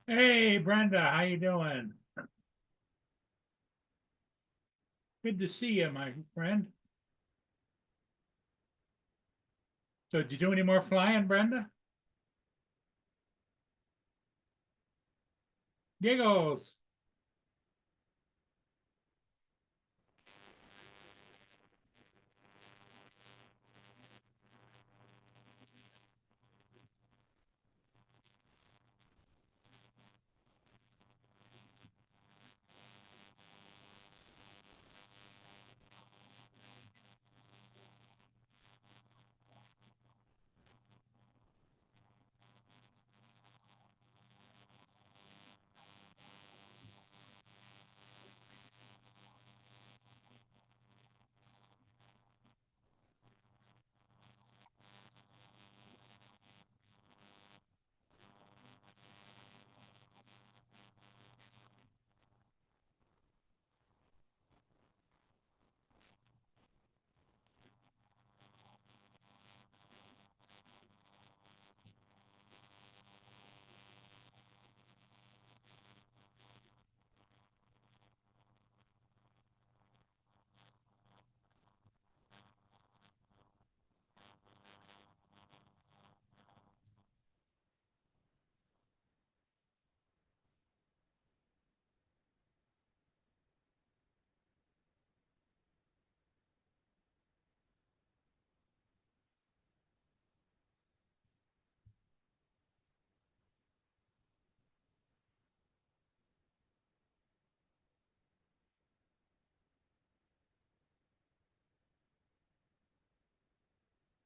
Hey, Brenda, how you doing? Good to see you, my friend. So, did you do any more flying, Brenda? Giggles.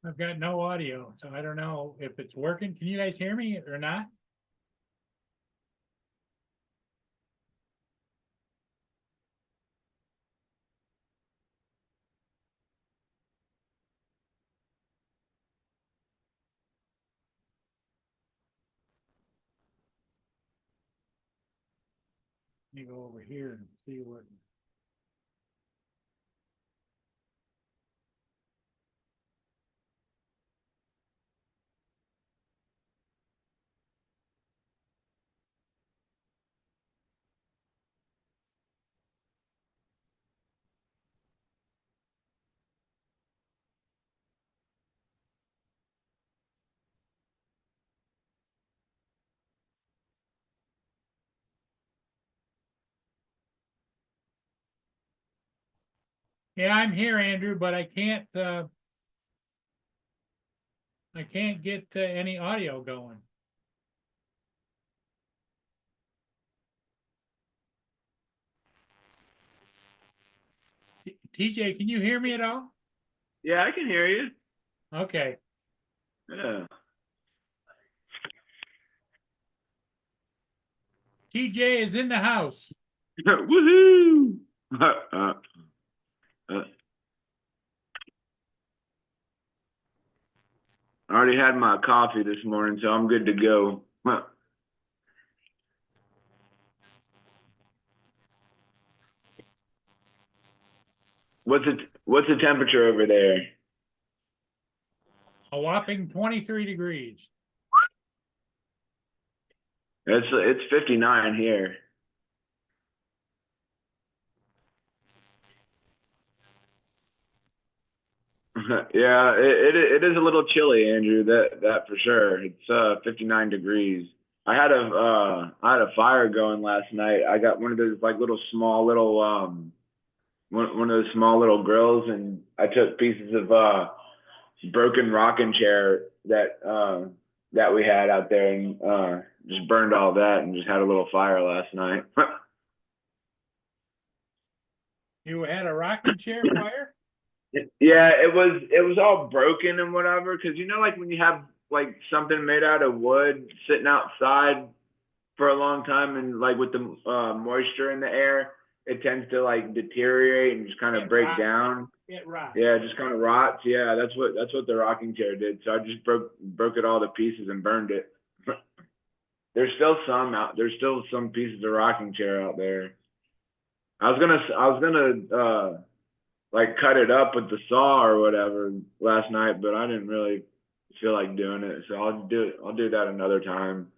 I've got no audio, so I don't know if it's working. Can you guys hear me or not? Let me go over here and see what. Yeah, I'm here, Andrew, but I can't get any audio going. TJ, can you hear me at all? Yeah, I can hear you. Okay. Yeah. TJ is in the house. Woohoo! I already had my coffee this morning, so I'm good to go. What's the temperature over there? A whopping 23 degrees. It's 59 here. Yeah, it is a little chilly, Andrew. That for sure. It's 59 degrees. I had a fire going last night. I got one of those like little small little one of those small little grills, and I took pieces of broken rocking chair that we had out there, and just burned all that and just had a little fire last night. You had a rocking chair fire? Yeah, it was all broken and whatever, because you know, like when you have like something made out of wood sitting outside for a long time, and like with the moisture in the air, it tends to like deteriorate and just kind of It break rots. down. It rots. Yeah, it just kind of rots. Yeah, that's what the rocking chair did. So I just broke it all to pieces and burned it. There's still some pieces of rocking chair out there. I was gonna like cut it up with the saw or whatever last night, but I didn't really feel like doing it. So I'll do that another time.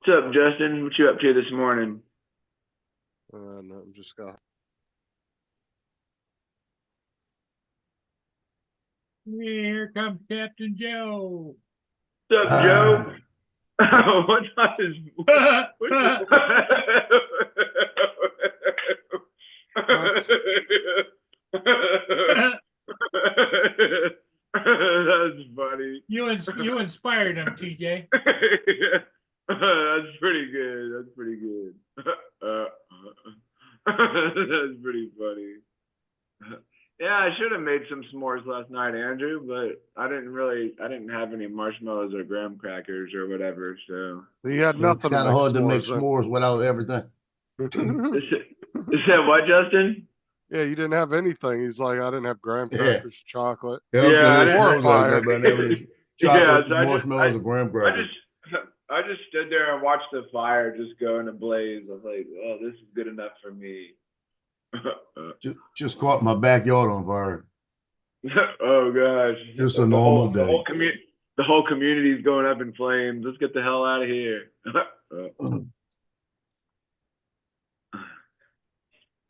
What's up, Justin? What you up to this morning? No, I'm just got. Here comes Captain Joe. What's up, Joe? What time is? That's funny. You inspired him, TJ. That's pretty good. That's pretty good. That's pretty funny. Yeah, I should have made some s'mores last night, Andrew, but I didn't have any marshmallows or graham crackers or whatever, so. He had It's nothing. kind of hard to make s'mores s'mores without everything. Is that what, Justin? Yeah, you didn't have anything. He's like, I didn't have graham Yeah. crackers, chocolate. Yeah, I was Yeah, gonna I make didn't- s'mores last night, but I never did. Yeah, Chocolate, so I just- marshmallows, and graham crackers. I just stood there and watched the fire just go in a blaze. I was like, oh, this is good enough for me. Just caught my backyard on fire. Oh gosh. Just a normal The whole day. the whole community's going up in flames. Let's get the hell out of here.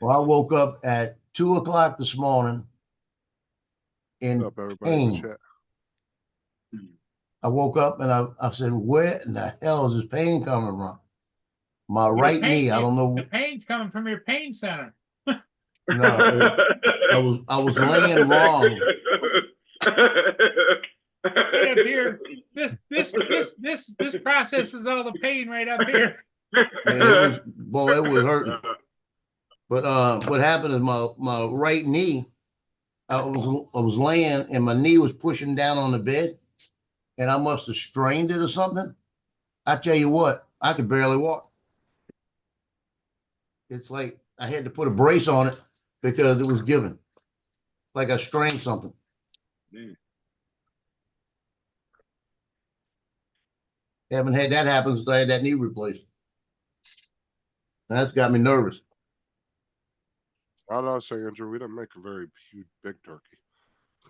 Well, I woke up at 2 o'clock this morning in Up everybody in the pain. chat. I woke up and I said, where in the hell is this pain coming from? My Your right pain- knee. I don't know. The pain's coming from your pain center. No, I was laying wrong. Right up here. This processes all the pain right up here. Yeah, it was hurting. But what happened is my right knee, I was laying and my knee was pushing down on the bed, and I must have strained it or something. I tell you what, I could barely walk. It's like I had to put a brace on it because it was given. Like I strained something. Mm. Haven't had that happen since I had that knee replaced. And that's got me nervous. I don't know, say, Andrew, we didn't make a very huge, big turkey.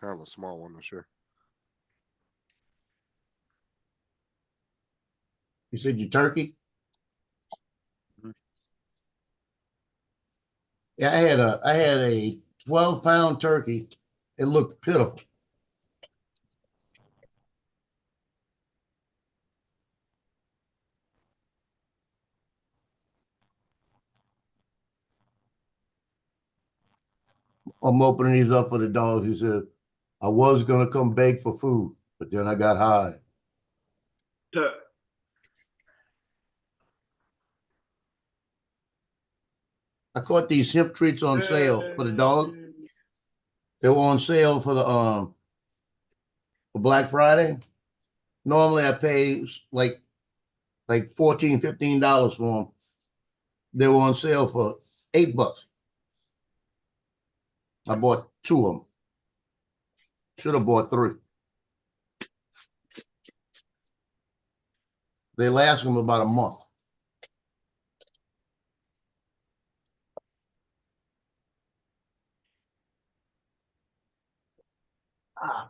Kind of a small one this year. You said your turkey? Mhm. Yeah, I had a 12-pound turkey. It looked pitiful. I'm opening these up for the dogs. He said, I was gonna come beg for food, but then I got high. I caught these hemp treats on sale for the dog. They were on sale for Black Friday. Normally I pay like $14, $15 for them. They were on sale for $8. I bought 2 of them. Should have bought 3. They last them about a month. Ah,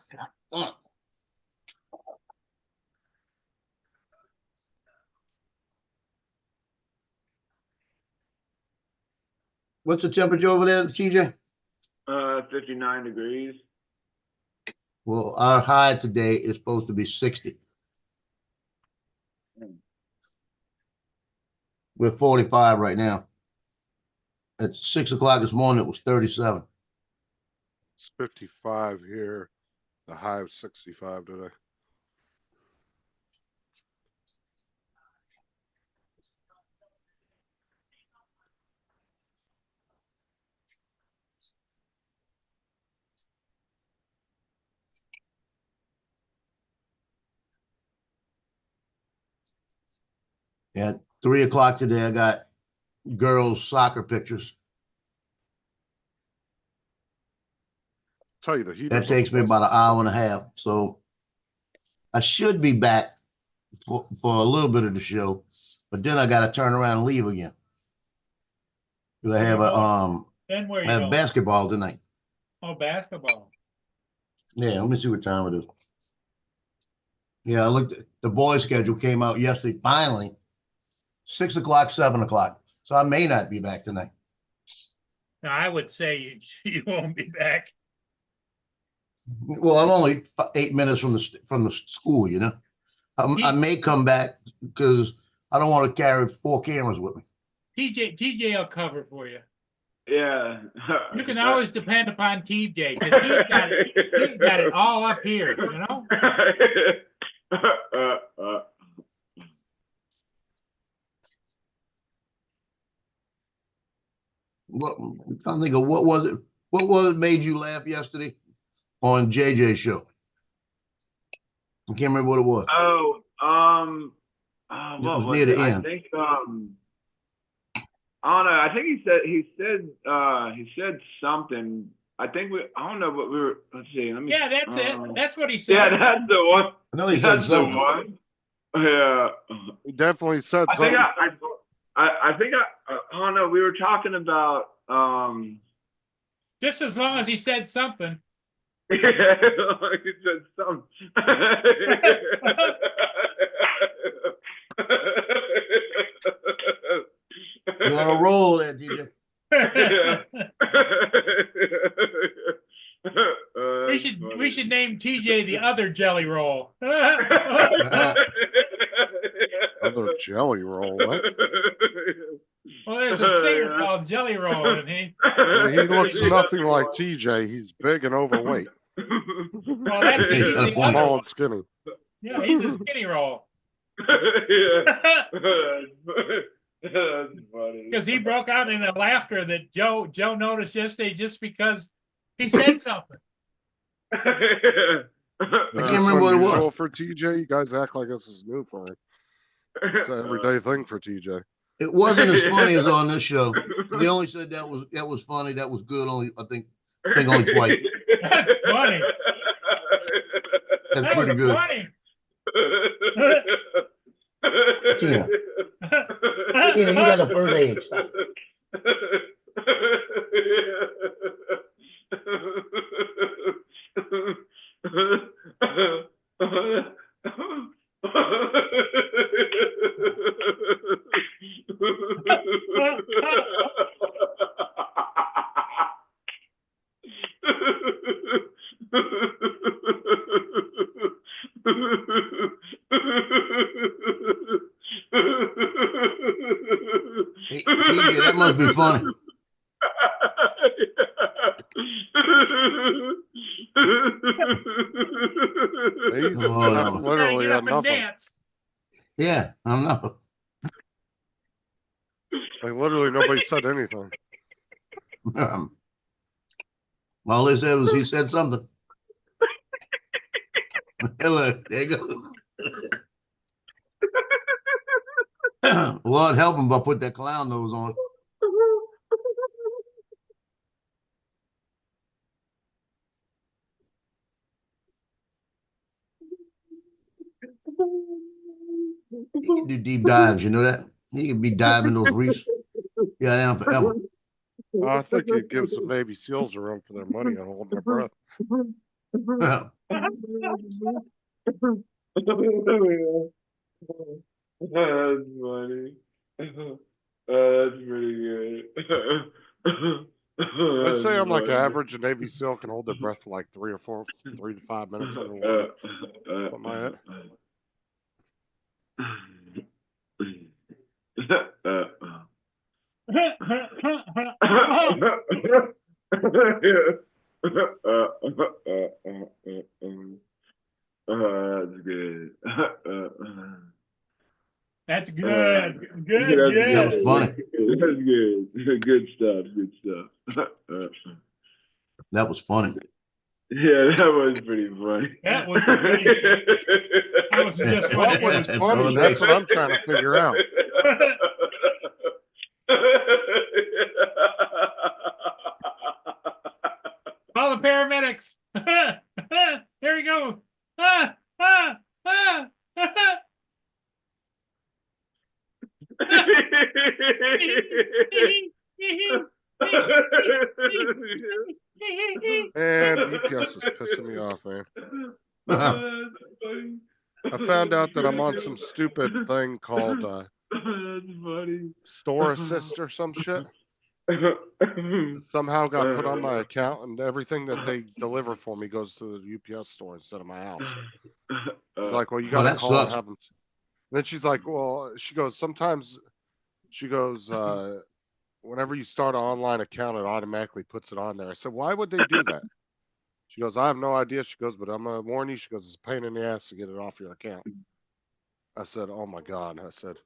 God. What's the temperature over there, TJ? 59 degrees. Well, our high today is supposed to be 60. We're 45 right now. At 6 o'clock this morning, it was 37. It's 55 here. The high of 65 today. At 3 o'clock today, I got girls' soccer pictures. Tell you the heat. That takes me about an hour and a half. So I should be back for a little bit of the show, but then I got to turn around and leave again. Because I have Then where you I have go? basketball tonight. Oh, basketball. Yeah, let me see what time it is. Yeah, I looked at the boys' schedule came out yesterday, finally. 6 o'clock, 7 o'clock. So I may not be back tonight. Now, I would say you won't be back. Well, I'm only 8 minutes from the school, you know. I may come back because I don't want to carry 4 cameras with me. TJ will cover for you. Yeah. You can always depend upon TJ because he's got it all up here, you know? I'm trying to think of what was it made you laugh yesterday on JJ's show? I can't remember what it was. What was was near the it? end. I think I don't know. I think he said something. I don't know what we were. Let's see. Let me. Yeah, that's it. That's what he said. Yeah, that's the one. I know he said That's the something. one. Yeah. He definitely said I think something. I don't know. We were talking about Just as long as he said something. he said something. You're on a roll there, DJ. We should name TJ the other jelly roll. Other jelly roll. What? Well, there's a singer called Jelly Roll, and Yeah, he looks nothing like TJ. He's big and overweight. well, that's Hey, he's the funny. other Small one. and skinny. Yeah, he's a skinny roll Yeah. That's funny. because he broke out in a laughter that Joe noticed yesterday just because he said something. I can't remember what it was. For TJ, you guys act like this is new for him. It's an everyday thing for TJ. It wasn't as funny as on this show. They only said that was funny. That was good. Only I think only twice. That's funny. That's That pretty was good. funny. Tina, you got a first aid. Stop. Hey, TJ, that must be funny. He's Oh, literally Get had up and nothing. dance. Yeah, I know. Like literally nobody said anything. All they said was he said something. Hello, there you go. Lord help him if I put that clown nose on. He can do deep dives, you know that? He can be diving those reefs. Yeah, down forever. I think you'd give some Navy SEALs a run for their money on holding their breath. That's funny. That's pretty good. I'd say I'm like funny. average. A Navy SEAL can hold their breath for like 3 to 5 minutes underwater. Put my head. That's good. That's good. That's Good. That was funny. That's good. Good stuff. Good stuff. That was funny. Yeah, that was pretty funny. That was pretty. That was just What funny. was That's funny? all That's they- what I'm trying to figure out. Call the paramedics. There he goes. And UPS is pissing me off, man. I found out that I'm on some stupid thing called That's funny. store assist or some shit. Somehow got put on my account, and everything that they deliver for me goes to the UPS store instead of my house. She's like, well, you Well, gotta that call and sucks. have them. Then she's like, well, she goes, sometimes, she goes, whenever you start an online account, it automatically puts it on there. I said, why would they do that? She goes, I have no idea. She goes, but I'm gonna warn you. She goes, it's a pain in the ass to get it off your account. I said, oh my God. I said,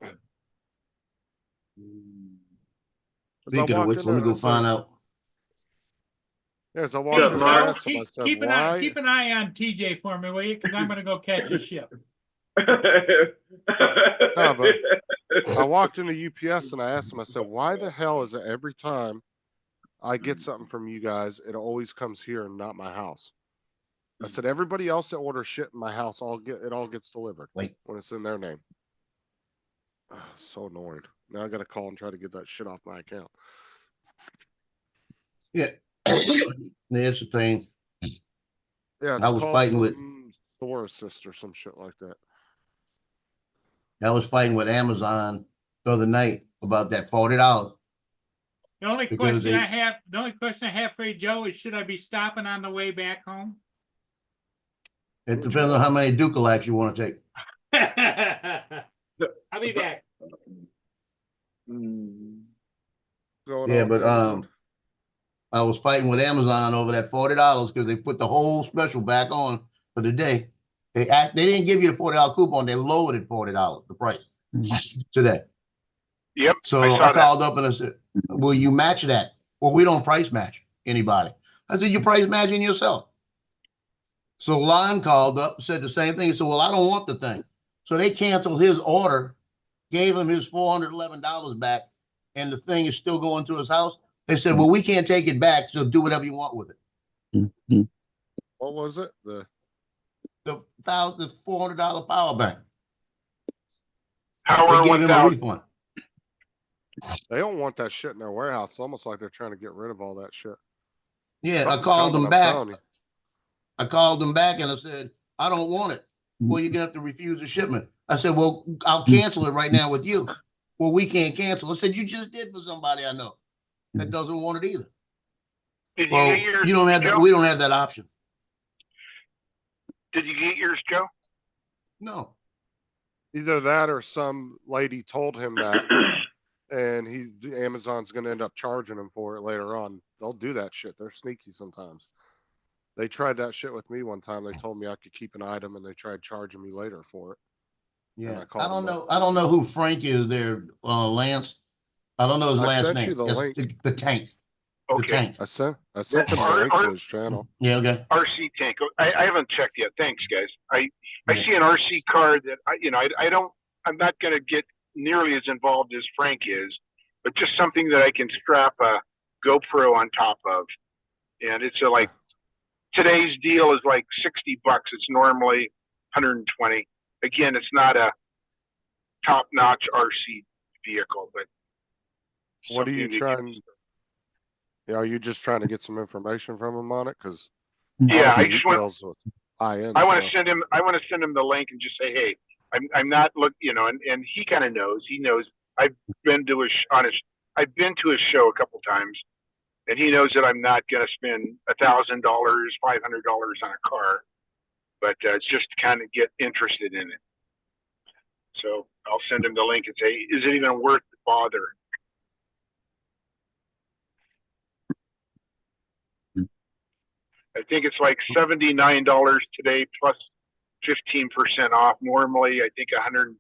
as I Speaking of walked which, in let me there, I go said- find out. Yeah, as I Hey, walked in there, I Joe, asked him, I keep, said, keep an why? eye on TJ for me, will you? Because I'm gonna go catch a ship. No, but I walked into UPS and I asked him, I said, why the hell is it every time I get something from you guys, it always comes here and not my house? I said, everybody else that orders shit in my house, it all gets delivered Wait. when it's in their name. So annoying. Now I gotta call and try to get that shit off my account. Yeah. That's the thing. Yeah, it's I was called fighting with- some store assist or some shit like that. I was fighting with Amazon the other night about that $40. The only Because question I have for you, Joe, is should I be stopping on the way back home? It depends on how many Ducalacs you want to take. I'll be back. Going Yeah, on, but Amazon. I was fighting with Amazon over that $40 because they put the whole special back on for the day. They didn't give you the $40 coupon. They lowered it $40 the price today. Yep. So I saw I called up and I said, "Will you match that?" Well, we don't price match anybody. I said, "You price matching yourself." So Lon called up, said the same thing. He said, "Well, I don't want the thing." So they canceled his order, gave him his $411 back, and the thing is still going to his house. They said, "Well, we can't take it back, so do whatever you want with it." What was it? The $400 power bank. Power They gave him a 1000. refund. They don't want that shit in their warehouse. It's almost like they're trying to get rid of all that shit. Yeah, I Something's called coming, them I'm back. telling you. I called them back and I said, "I don't want it." "Well, you're gonna have to refuse the shipment." I said, "Well, I'll cancel it right now with you." "Well, we can't cancel." I said, "You just did for somebody I know that doesn't want it either." Did you Well, get yours, you don't have that. Joe? We don't have that option. Did you get yours, Joe? No. Either that or some lady told him that, and Amazon's gonna end up charging him for it later on. They'll do that shit. They're sneaky sometimes. They tried that shit with me one time. They told me I could keep an item, and they tried charging me later for it. Yeah. I I called don't them know. I don't know who Frank is there, Lance. I don't know his I last sent name. you the Yes, link. the tank. The Okay. tank. I sent them the link to his channel. Yeah, okay. RC tank. I haven't checked yet. Thanks, guys. I Yeah. see an RC card that I'm not going to get nearly as involved as Frank is, but just something that I can strap a GoPro on top of. And it's today's deal is like $60. It's normally 120. Again, it's not a top-notch RC vehicle, but What are you something that trying? Yeah, are you just trying to get some information from him on it? Because Yeah, I he just want. deals with high-end I want to stuff. send him. I want to send him the link and just say, hey, I'm not and he kind of knows. He knows. I've been to I've been to his show a couple times, and he knows that I'm not going to spend $1,000, $500 on a car, but just kind of get interested in it. So I'll send him the link and say, is it even worth the bother? I think it's like $79 today plus 15% off. Normally, I think $139.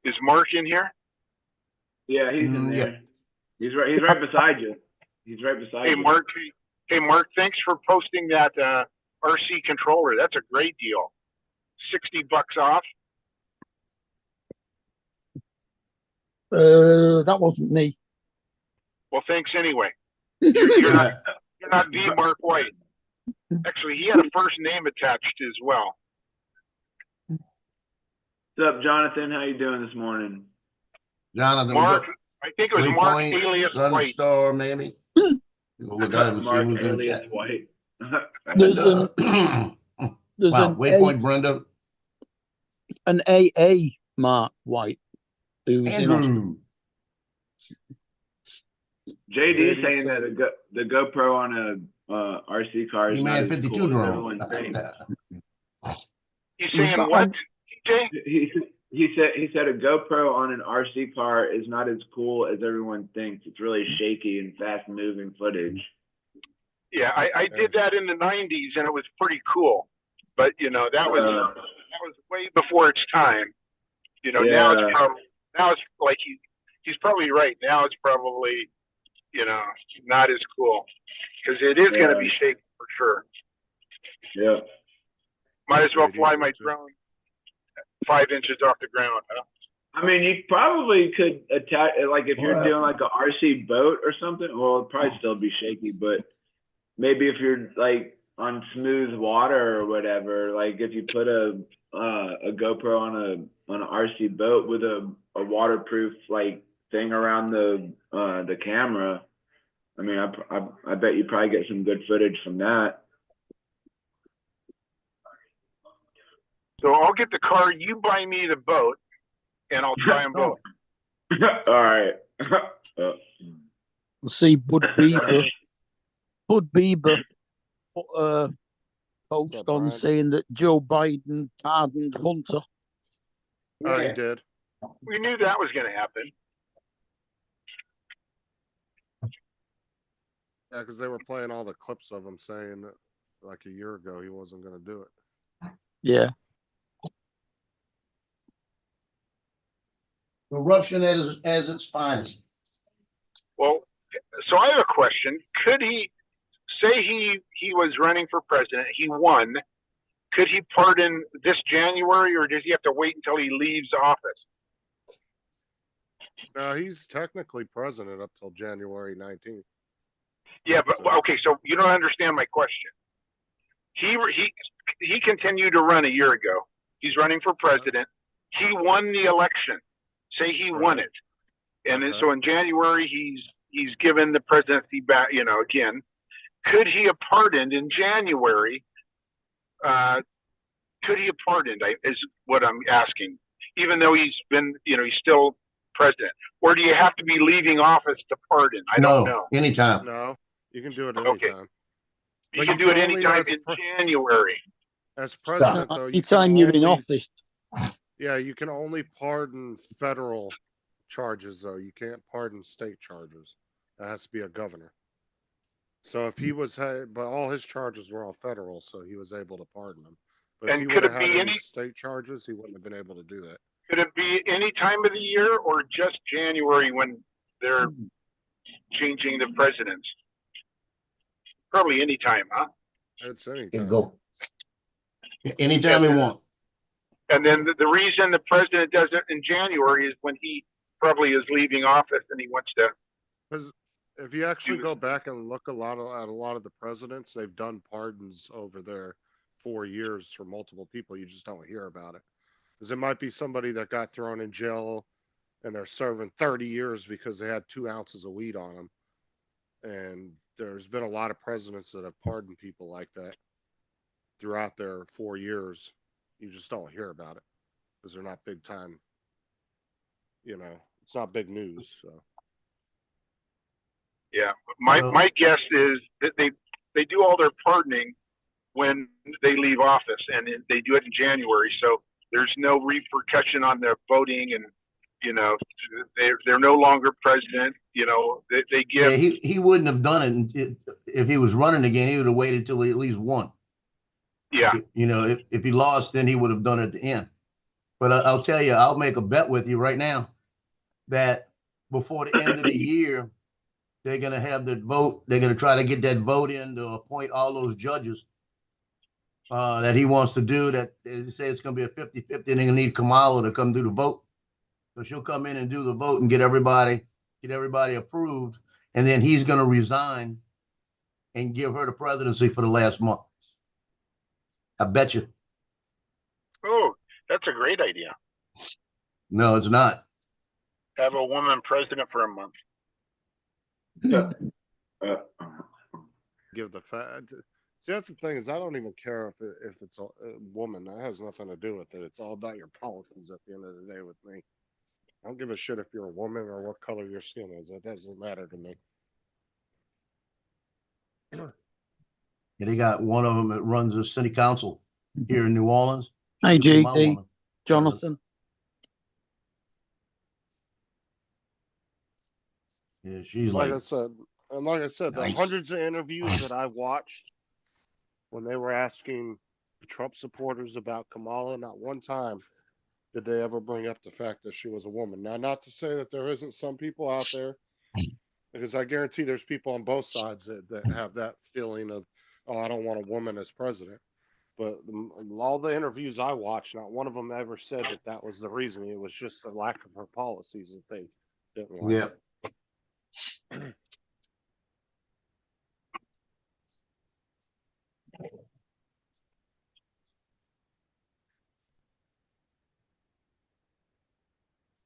Is Mark in here? Yeah, he's in Yeah. there. He's right beside you. He's right beside Hey, you. Mark. Hey, Mark. Thanks for posting that RC controller. That's a great deal. $60 off. That wasn't me. Well, thanks anyway. You're not the Mark White. Actually, he had a first name attached as well. What's up, Jonathan? How you doing this morning? Jonathan, Mark, I think it was Mark Waypoint, alias White. Sunstar, maybe. You go look, I haven't seen Mark who's in the alias chat. White. There's And, There's Wow, waypoint Brenda, an AA Mark White who's in hospital. Andrew. JD JD saying said- that the GoPro on a RC car is not E-Man as 52 cool as drone. everyone thinks. He's Was saying that what, on- TJ? He said a GoPro on an RC car is not as cool as everyone thinks. It's really shaky and fast moving footage. Yeah, I did that in the '90s, and it was pretty cool. But you know, that was way before its time. You know, now Yeah. it's like he's probably right. Now it's probably, you know, not as cool because it is going to be shaky for sure. Yeah. Might as well JD fly said my too. drone 5 inches off the ground. Huh? I mean, you probably could attach, like if you're Well, doing like a RC boat or something, well, it'd probably still be shaky, but maybe if you're like on smooth water or whatever, like if you put a GoPro on an RC boat with a waterproof like thing around the camera, I mean, I bet you probably get some good footage from that. So I'll get the car. You buy me the boat, and I'll try them both. All right. See Bud Bieber. Bud Bieber put a post Yeah, on Brian. saying that Joe Biden pardoned Hunter. Oh, he did. We knew that was going to happen. Yeah, because they were playing all the clips of him saying that like a year ago he wasn't going to do it. Yeah. Corruption as its finest. Well, so I have a question. Could he say he was running for president? He won. Could he pardon this January, or does he have to wait until he leaves office? No, he's technically president up till January 19th. Yeah, but okay. So you don't understand my question. He continued to run a year ago. He's running for president. He won the election. Say he won Right. it, and then Okay. so in January he's given the presidency back. You know, again, could he have pardoned in January? Could he have pardoned? Is what I'm asking. Even though he's been, you know, he's still president, or do you have to be leaving office to pardon? I don't know. Anytime. No, you can do it Okay. anytime. You But can you do it can only anytime as in January. As president, though, you can Anytime you're in only- office. Yeah, you can only pardon federal charges, though. You can't pardon state charges. That has to be a governor. So if he was, but all his charges were all federal, so he was able to pardon them. But if And he could would have it be had any any- state charges, he wouldn't have been able to do that. Could it be any time of the year or just January when they're changing the presidents? Probably any time, huh? It's You anytime. can go. Anytime you want. And then the reason the president does it in January is when he probably is leaving office and he wants to. Because if you actually go back and look at a lot of the presidents, they've done pardons over their 4 years for multiple people. You just don't hear about it. Because it might be somebody that got thrown in jail and they're serving 30 years because they had 2 ounces of weed on them. And there's been a lot of presidents that have pardoned people like that throughout their 4 years. You just don't hear about it because they're not big time. You know, it's not big news. So. Yeah, my guess is that they do all their pardoning when they leave office, and they do it in January. So there's no repercussion on their voting, and you know they're no longer president. You know they give. Yeah, he wouldn't have done it if he was running again. He would have waited till he at least won. Yeah. You know, if he lost, then he would have done it at the end. But I'll tell you, I'll make a bet with you right now that before the end of the year, they're going to have that vote. They're going to try to get that vote in to appoint all those judges that he wants to do. That they say it's going to be a 50-50, and they're going to need Kamala to come do the vote. So she'll come in and do the vote and get everybody approved, and then he's going to resign and give her the presidency for the last month. I bet you. Oh, that's a great idea. No, it's not. Have a woman president for a month. Uh, Give the See, that's the thing is I don't even care if it's a woman. That has nothing to do with it. It's all about your policies at the end of the day with me. I don't give a shit if you're a woman or what color your skin is. It doesn't matter to me. Yeah, they got one of them that runs the city council here in New Orleans. She Hey, used to be my GD, woman. Jonathan. Yeah, she's Like like, I said, and like I said, the Nice. hundreds of interviews that I watched when they were asking Trump supporters about Kamala, not one time did they ever bring up the fact that she was a woman. Now, not to say that there isn't some people out there, because I guarantee there's people on both sides that have that feeling of, oh, I don't want a woman as president. But all the interviews I watched, not one of them ever said that that was the reason. It was just the lack of her policies that they didn't like. yeah.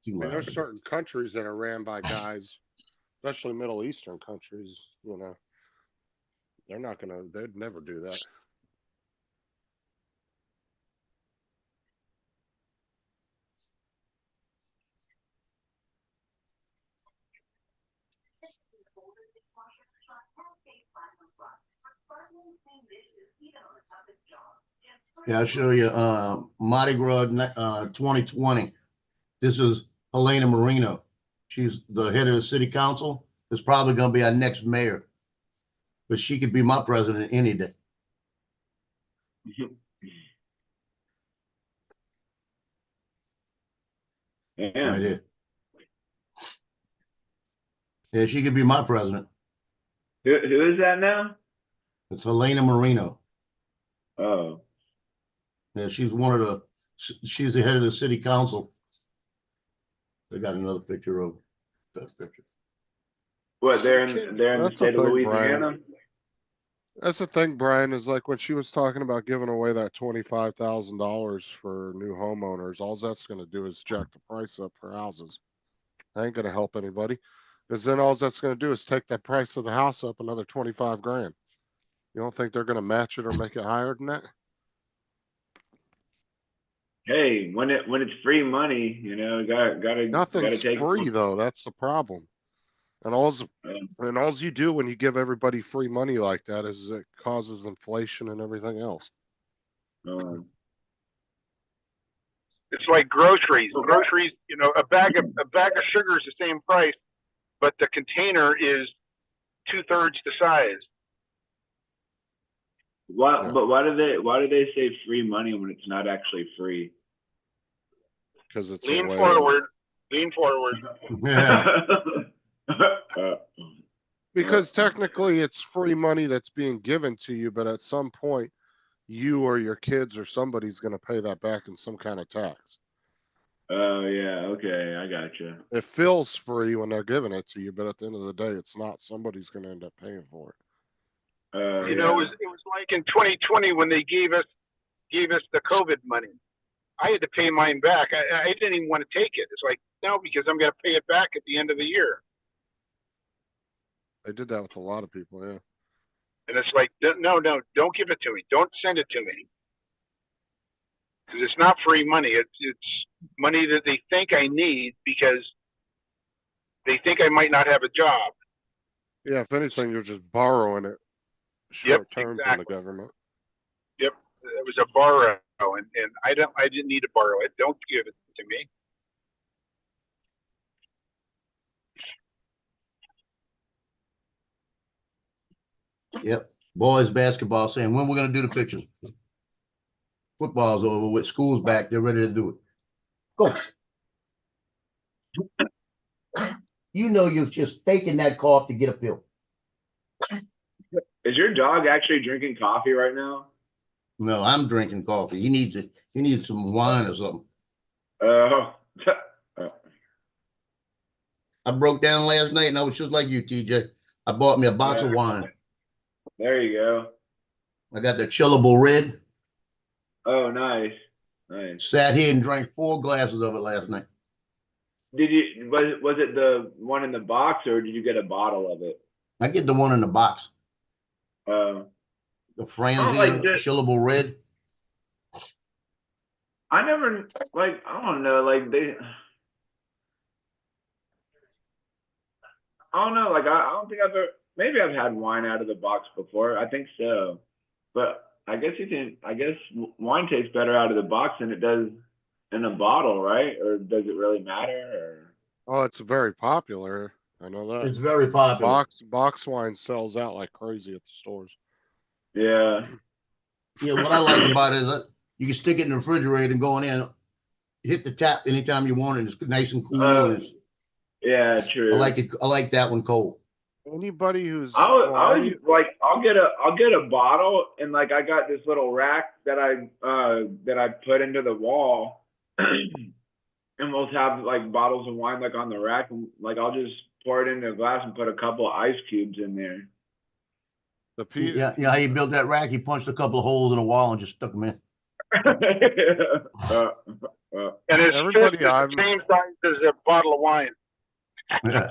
I mean, there's certain countries that are ran by guys, especially Middle Eastern countries, you know. They'd never do that. Yeah, I'll show you, Mardi Gras, 2020. This is Helena Marino. She's the head of the city council. Is probably gonna be our next mayor. But she could be my president any day. Right Damn. here. Yeah, she could be my president. Who is that now? It's Helena Marino. Oh, Yeah, she's the head of the city council. They got another picture of that picture. what? They're Okay, in the that's the state of thing, Brian. Louisiana. That's the thing, Brian, is like when she was talking about giving away that $25,000 for new homeowners, all that's going to do is jack the price up for houses. That ain't going to help anybody. Because then all that's going to do is take that price of the house up another 25 grand. You don't think they're going to match it or make it higher than that? Hey, when it's free money, you know, gotta Nothing's take. free though. That's the problem. And all's you do when you give everybody free money like that is it causes inflation and everything else. It's like groceries. Groceries, you know, a bag of sugar is the same price, but the container is 2/3 the size. Why? Yeah. But why do they say free money when it's not actually free? Because it's Lean a way forward. Lean forward. Yeah. because technically it's free money that's being given to you, but at some point you or your kids or somebody's going to pay that back in some kind of tax. Oh yeah, okay, I gotcha. It feels free when they're giving it to you, but at the end of the day, it's not. Somebody's going to end up paying for it. You know, it was like in 2020 when they gave us the COVID money. I had to pay mine back. I didn't even want to take it. It's like, no, because I'm going to pay it back at the end of the year. They did that with a lot of people, yeah. And it's like, no, don't give it to me. Don't send it to me. Because it's not free money. It's money that they think I need because they think I might not have a job. Yeah, if anything, you're just borrowing it short term from the exactly. government. Yep, it was a borrow, and I didn't need to borrow it. Don't give it to me. Yep. Boys basketball saying, when we're gonna do the pictures? Football's over with, school's back, they're ready to do it. Go. You know you're just faking that cough to get a pill. Is your dog actually drinking coffee right now? No, I'm drinking coffee. He needs some wine or something. I broke down last night and I was just like you, TJ. I bought me a box of wine. There you go. I got the chillable red. Oh, nice. Sat here and drank 4 glasses of it last night. Was it the one in the box or did you get a bottle of it? I get the one in the box. The like Franzia, this. chillable red. I never like. I don't know. Like they. I don't know. Like I don't think I've ever. Maybe I've had wine out of the box before. I think so, but I guess you can. I guess wine tastes better out of the box than it does in a bottle, right? Or does it really matter? Oh, it's very popular. I know that. It's very popular. Box wine sells out like crazy at the stores. Or yeah. Yeah, what I like about it is you can stick it in the refrigerator and go in there and hit the tap anytime you want it. It's nice and cool. And it's, Yeah. I True. like it. I like that one cold. Anybody who's I was like, I'll get a bottle and like I got this little rack that I put into the wall, and we'll have like bottles of wine like on the rack, and like I'll just pour it into a glass and put a couple of ice cubes in there. the Yeah, how you built that rack? You punched a couple of holes in the wall and just stuck them in. And it's Everybody the I've- same size as a bottle of wine. Yeah.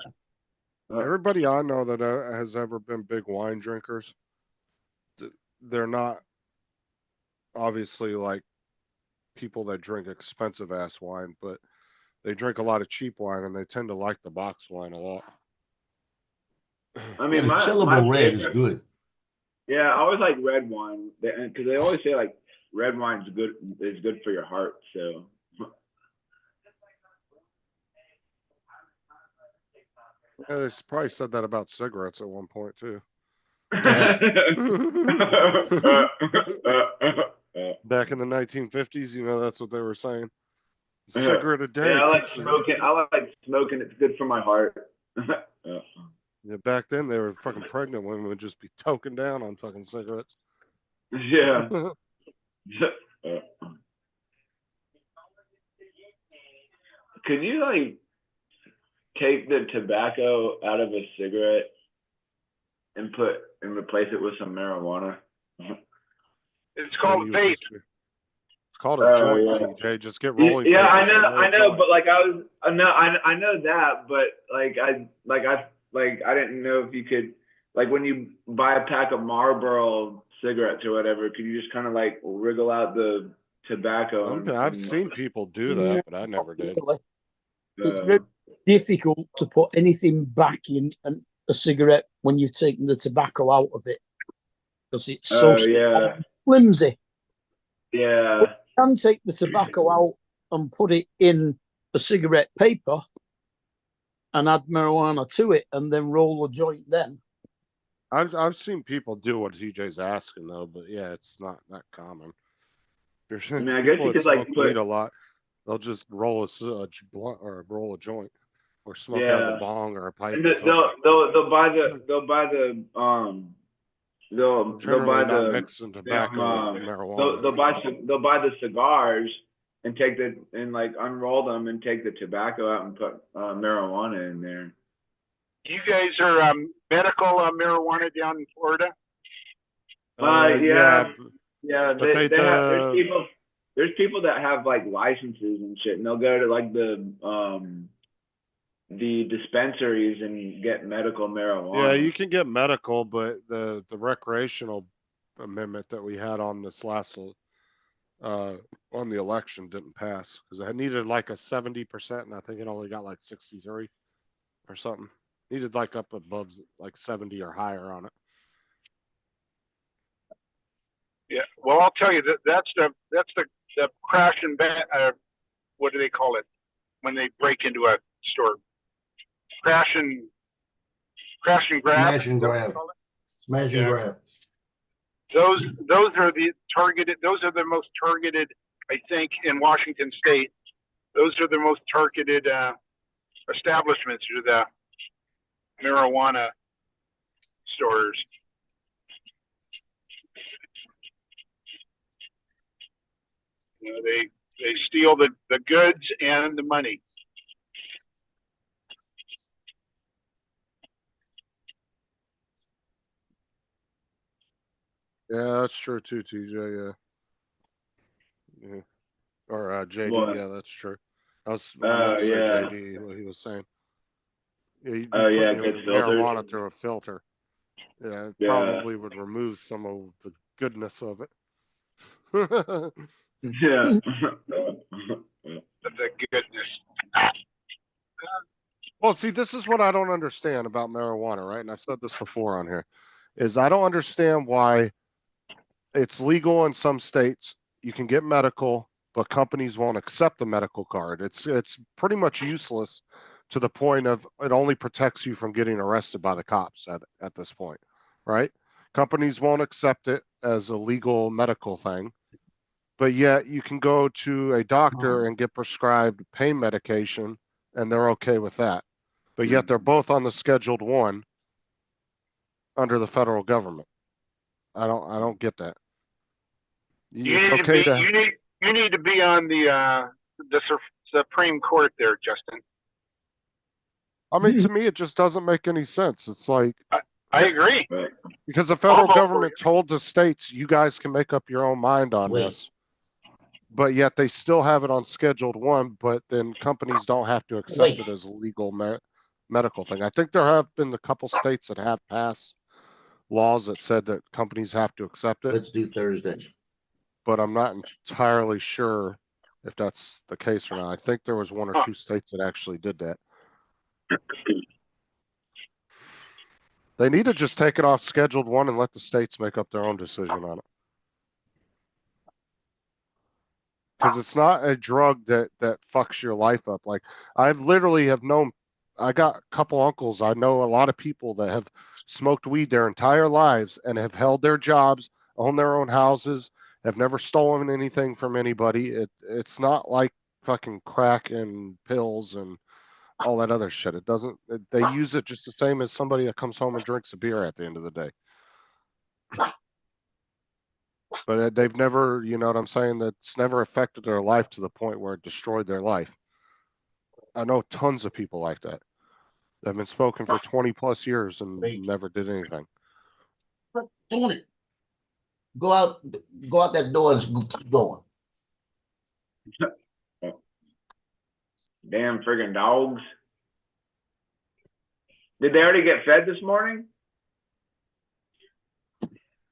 everybody I know that has ever been big wine drinkers, they're not obviously like people that drink expensive ass wine, but they drink a lot of cheap wine and they tend to like the box wine a lot. I Yeah, mean, the my chillable red is favorite. good. Yeah, I always like red wine because they always say like red wine's good is good for your heart. So Yeah, they probably said that about cigarettes at one point too. Back in the 1950s, you know, that's what they were saying. Cigarette a day. Yeah, I like keeps you- smoking. I like smoking. It's good for my heart. Yeah, back then they were fucking pregnant women would just be toking down on fucking cigarettes. Yeah. Could you like take the tobacco out of a cigarette and replace it with some marijuana? It's called You would vape. it's called a Oh, joint, yeah. TJ. Just get rolling. Yeah, papers and roll I a know, joint. but like I know that, but I didn't know if you could, like, when you buy a pack of Marlboro cigarettes or whatever, could you just kind of like wriggle out the tobacco? I've seen people do that, but I never did. Really. It's uh, very difficult to put anything back in a cigarette when you've taken the tobacco out of it because it's so yeah, flimsy. yeah. You can take the tobacco out and put it in a cigarette paper and add marijuana to it and then roll a joint then. I've seen people do what TJ's asking though, but yeah, it's not that common. There's I mean, I guess people you that could like smoke put, weed a lot. They'll just roll a blunt or roll a joint or smoke out yeah. of a bong or a pipe. And or something. they'll buy they'll buy Generally not the mixing tobacco with marijuana. they'll buy the cigars and like unroll them and take the tobacco out and put marijuana in there. You guys are medical marijuana down in Florida? Yeah, but they have, there's people that have like licenses and shit, and they'll go to like the dispensaries and get medical marijuana. Yeah, you can get medical, but the recreational amendment that we had on this last on the election didn't pass because it needed like a 70%, and I think it only got like 63 or something. Needed like up above like 70 or higher on it. Yeah. Well, I'll tell you that's the crash and what do they call it when they break into a store? Crash and grab. Smash and grab. Smash and grab. Those are the targeted. Those are the most targeted. I think in Washington State, those are the most targeted establishments to the marijuana stores. You know, they steal the goods and the money. Yeah, that's true too, TJ. Yeah. Or JD. What? Yeah, that's true. I meant Oh, to say yeah. JD, what he was saying. Yeah, you'd be Oh, yeah, putting your good filters. marijuana through a filter. Yeah, it Yeah. probably would remove some of the goodness of it. Yeah. But the goodness. Well, see, this is what I don't understand about marijuana, right? And I've said this before on here, is I don't understand why it's legal in some states. You can get medical, but companies won't accept the medical card. It's pretty much useless to the point of it only protects you from getting arrested by the cops at this point, right? Companies won't accept it as a legal medical thing, but yet you can go to a doctor and get prescribed pain medication and they're okay with that. But yet they're both on the Scheduled 1 under the federal government. I don't get that. You It's need okay to be. You need to be on the Supreme Court there, Justin. I mean, to me, it just doesn't make any sense. It's like, I agree. Right. because the federal I'll vote for government told the states, you guys can make up your own mind on Wait. this. But yet they still have it on Scheduled 1, but then companies don't have to accept Wait. it as a legal medical thing. I think there have been a couple states that have passed laws that said that companies have to accept it, Let's do Thursday. but I'm not entirely sure if that's the case or not. I think there was one or two states that actually did that. They need to just take it off Scheduled 1 and let the states make up their own decision on it. Because it's not a drug that fucks your life up. Like, I literally have known, I got a couple uncles. I know a lot of people that have smoked weed their entire lives and have held their jobs, own their own houses, have never stolen anything from anybody. It's not like fucking crack and pills and all that other shit. It doesn't, they use it just the same as somebody that comes home and drinks a beer at the end of the day. But they've never, you know what I'm saying? That's never affected their life to the point where it destroyed their life. I know tons of people like that. They've been smoking for 20 plus years and never did anything. Doing it. Go out that door and keep going. Damn friggin' dogs. Did they already get fed this morning?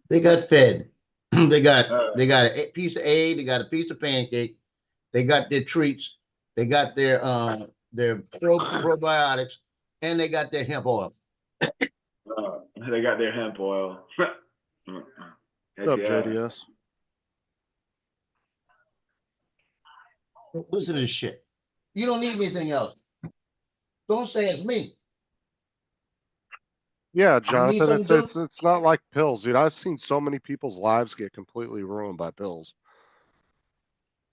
They got fed. They got a piece of egg. They got a piece of pancake. They got their treats. They got their probiotics, and they got their hemp oil. They got their hemp oil. Heck What's up, yeah. JDS? Listen to this shit. You don't need anything else. Don't say it's me. Yeah, Jonathan, something it's not like pills, dude. I've seen so many people's lives get completely ruined by pills.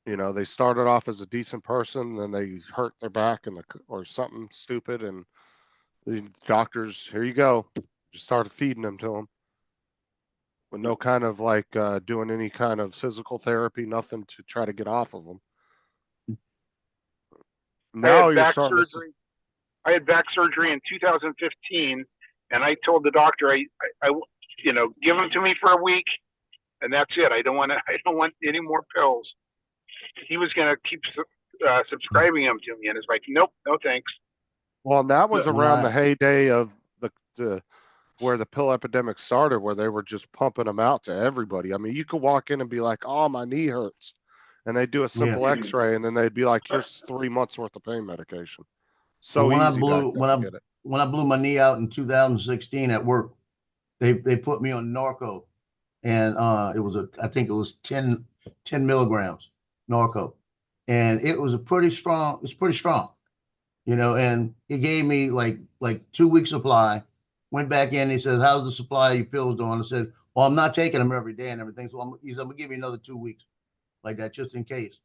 You know, they started off as a decent person, then they hurt their back or something stupid, and the doctors, here you go, just started feeding them to them with no kind of like doing any kind of physical therapy, nothing to try to get off of them. Now you're starting to. I had back surgery in 2015, and I told the doctor, I you know, give them to me for a week, and that's it. I don't want any more pills. He was going to keep subscribing them to me, and it's like, nope, no thanks. Well, and that was around the heyday of the where the pill epidemic started, where they were just pumping them out to everybody. I mean, you could walk in and be like, "Oh, my knee hurts," and they do a simple X-ray, and then they'd be like, "Here's 3 months worth of pain medication." So when easy. When I blew my knee out in 2016 at work, they put me on Norco, and I think it was 10 milligrams Norco, and it was pretty strong, you know, and he gave me like 2 weeks supply. Went back in, he says, "How's the supply of your pills doing?" I said, "Well, I'm not taking them every day and everything, so he said, I'm gonna give you another 2 weeks like that just in case."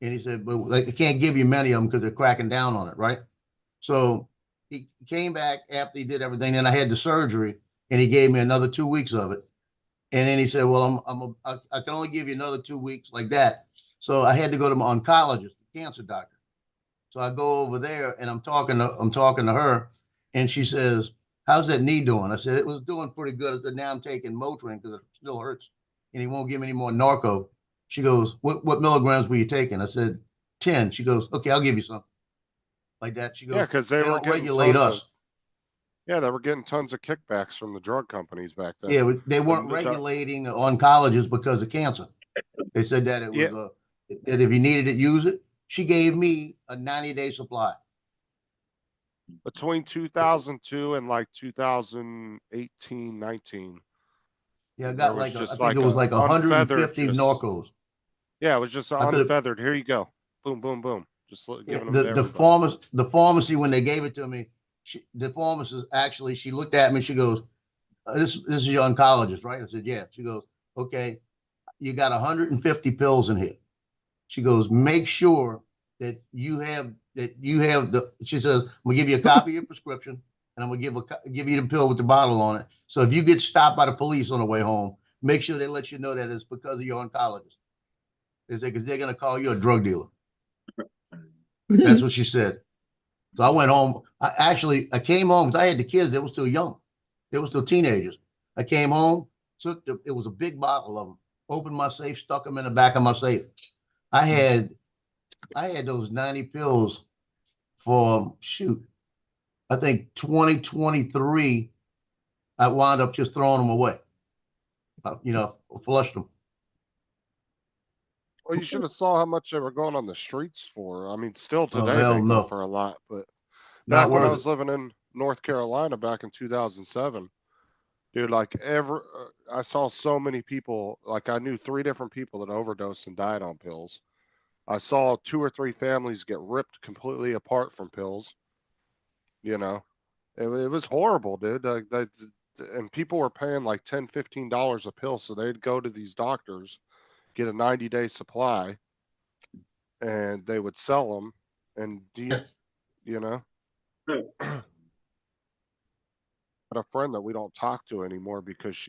And he said, "But like, I can't give you many of them because they're cracking down on it, right?" So he came back after he did everything, and I had the surgery, and he gave me another 2 weeks of it. And then he said, "Well, I can only give you another 2 weeks like that." So I had to go to my oncologist, the cancer doctor. So I go over there, and I'm talking to her, and she says, "How's that knee doing?" I said, "It was doing pretty good. I said, now I'm taking Motrin because it still hurts, and he won't give me any more Norco." She goes, what milligrams were you taking?" I said, 10. She goes, "Okay, I'll give you some." Like that. She goes, Yeah, because "They they don't were getting regulate tons us." Yeah, they were getting tons of kickbacks from the drug companies back then. Yeah, but they weren't The- regulating oncologists because of cancer. They said that it was, that if you needed it, use it. She gave me a 90-day supply. Between 2002 and like 2018, 19. Yeah, I There got was like, I just think it was like unfeathered 150 just- Norcos. Yeah, it was just I could've- unfeathered. Here you go. Boom, boom, boom. Just Yeah, giving them to the everybody. the pharmacy, when they gave it to me, the pharmacist actually, she looked at me, she goes, this is your oncologist, right? I said, yeah. She goes, okay, you got 150 pills in here. She goes, make sure that you have the, she says, I'm gonna give you a copy of your prescription and I'm gonna give you the pill with the bottle on it. So if you get stopped by the police on the way home, make sure they let you know that it's because of your oncologist. They say, because they're gonna call you a drug dealer. That's what she said. So I went home. I came home because I had the kids. They were still young. They were still teenagers. I came home, it was a big bottle of them, opened my safe, stuck them in the back of my safe. I had those 90 pills for, shoot, I think 2023. I wound up just throwing them away. Flushed them. Well, you should have saw how much they were going on the streets for. I mean, still today hell they no. go for a lot. But Not back when I worth was living in North Carolina back in 2007, dude, like I saw so many people. Like I knew 3 different people that overdosed and died on pills. I saw 2 or 3 families get ripped completely apart from pills. You know, it was horrible, dude. And people were paying like $10, $15 a pill, so they'd go to these doctors, get a 90-day supply, and they would sell them. And you know, had a friend that we don't talk to anymore because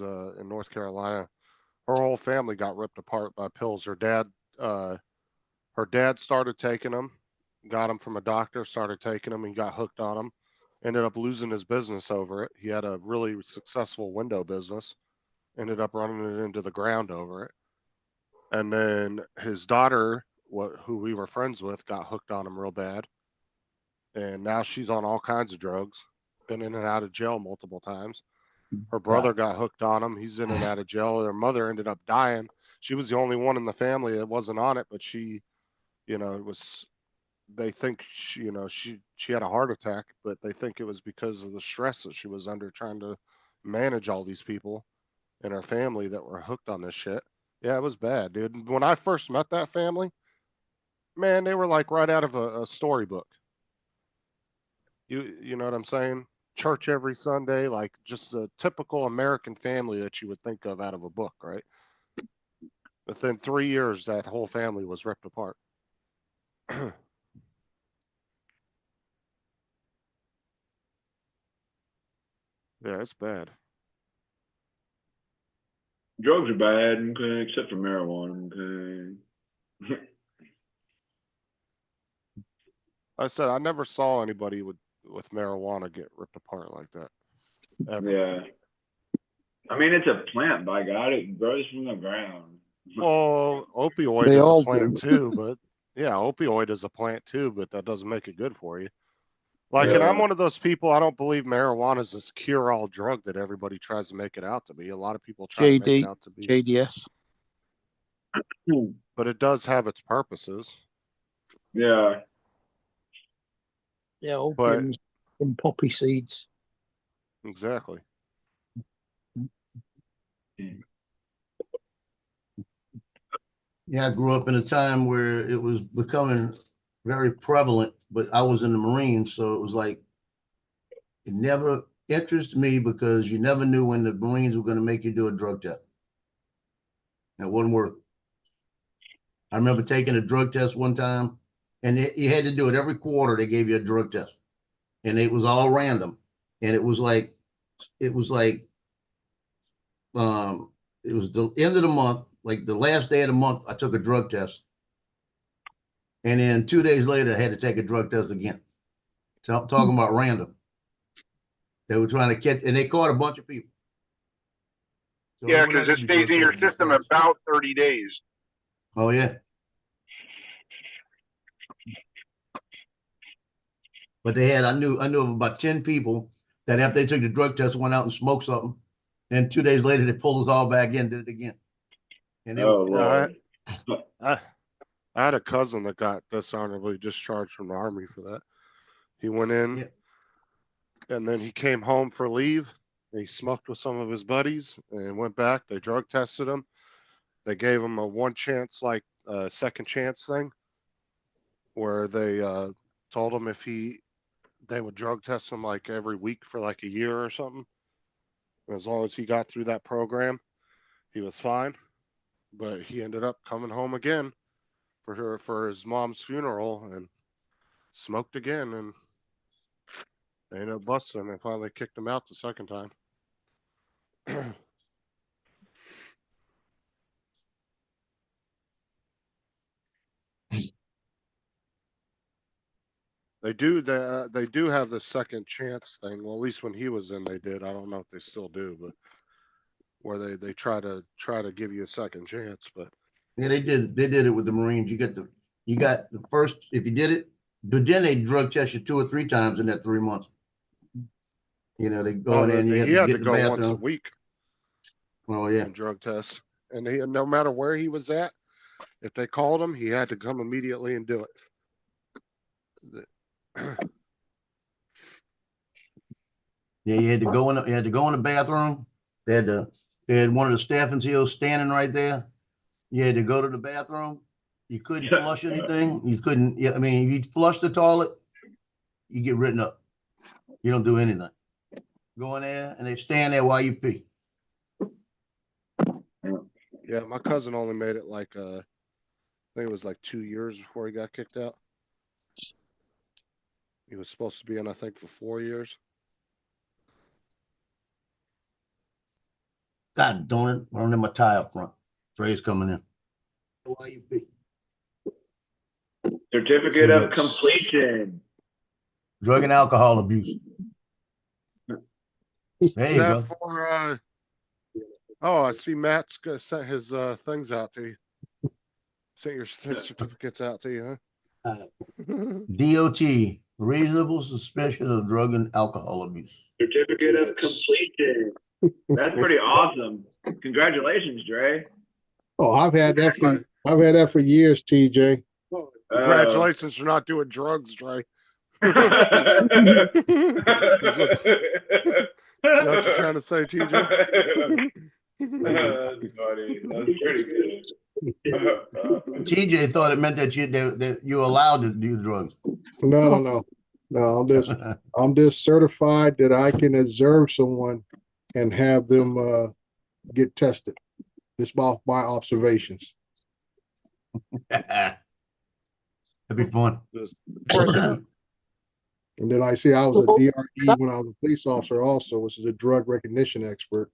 in North Carolina, her whole family got ripped apart by pills. Her dad started taking them, got them from a doctor, started taking them, and got hooked on them. Ended up losing his business over it. He had a really successful window business. Ended up running it into the ground over it. And then his daughter, who we were friends with, got hooked on him real bad. And now she's on all kinds of drugs. Been in and out of jail multiple times. Her brother got hooked on him. He's in and out of jail. Their mother ended up dying. She was the only one in the family that wasn't on it, but she, it was, they think she had a heart attack, but they think it was because of the stress that she was under trying to manage all these people in her family that were hooked on this shit. Yeah, it was bad, dude. When I first met that family, man, they were like right out of a storybook. You know what I'm saying? Church every Sunday, like just a typical American family that you would think of out of a book, right? Within 3 years, that whole family was ripped apart. Yeah, it's bad. Drugs are bad, okay, except for marijuana, okay. I said I never saw anybody with marijuana get ripped apart like that. Ever. Yeah. I mean, it's a plant, by God. It grows from the ground. Well, opioid They is a all plant do. too, but yeah, opioid is a plant too, but that doesn't make it good for you. Like, and Yeah. I'm one of those people, I don't believe marijuana is this cure-all drug that everybody tries to make it out to be. A lot of people try to make it out to be. JDS. But it does have its purposes. Yeah. Yeah, opiums and poppy seeds. Exactly. Yeah, I grew up in a time where it was becoming very prevalent, but I was in the Marines, so it was like, it never interested me because you never knew when the Marines were going to make you do a drug test. It wasn't worth it. I remember taking a drug test one time, and you had to do it every quarter. They gave you a drug test, and it was all random, and it was like it was the end of the month, like the last day of the month. I took a drug test, and then 2 days later, I had to take a drug test again. Talking about random. They were trying to catch, and they caught a bunch of people. So Yeah, we're because not it gonna do stays drug in your tests these system days. about 30 days. Oh yeah. But I knew of about 10 people that after they took the drug test, went out and smoked something. And 2 days later, they pulled us all back in, did it again. And Oh, Lord. Lord. I had a cousin that got dishonorably discharged from the army for that. He went in, Yeah. and then he came home for leave. And he smoked with some of his buddies and went back. They drug tested him. They gave him a one chance, like second chance thing, where they told him if they would drug test him like every week for like a year or something. As long as he got through that program, he was fine. But he ended up coming home again for his mom's funeral and smoked again, and they ended up busting and finally kicked him out the second time. They do have the second chance thing. Well, at least when he was in, they did. I don't know if they still do, but where they try to give you a second chance. But yeah, they did it with the Marines. You got the first, if you did it, but then they drug test you 2 or 3 times in that 3 months. You know, they go in there and he you had have to to get go the once a bathroom. week Oh yeah. and drug test, and no matter where he was at, if they called him, he had to come immediately and do it. Yeah, you had to go in the bathroom. They had one of the staffing seals standing right there. You had to go to the bathroom. You couldn't flush anything. You couldn't. Yeah, I mean, if you flush the toilet, you get written up. You don't do anything. Go in there and they stand there while you pee. Yeah, my cousin only made it like I think it was like 2 years before he got kicked out. He was supposed to be in, I think, for 4 years. God darn it! I don't have my tie up front. Trey's coming in. While you pee. Certificate So of that's- completion. Drug and alcohol abuse. There you That go. for oh, I see Matt's sent his things out to you. Sent your certificates out to you, huh? DOT, reasonable suspicion of drug and alcohol abuse. Certificate of completion. That's pretty awesome. Congratulations, Dre. Oh, I've had that for years, TJ. Congratulations for not doing drugs, Dre. That's What you trying to say, TJ? That's funny. That's pretty good. TJ thought it meant that you're allowed to do drugs. No. I'm just certified that I can observe someone and have them get tested. This about my observations. That'd be fun. And then I see I was a DRE when I was a police officer also, which is a drug recognition expert.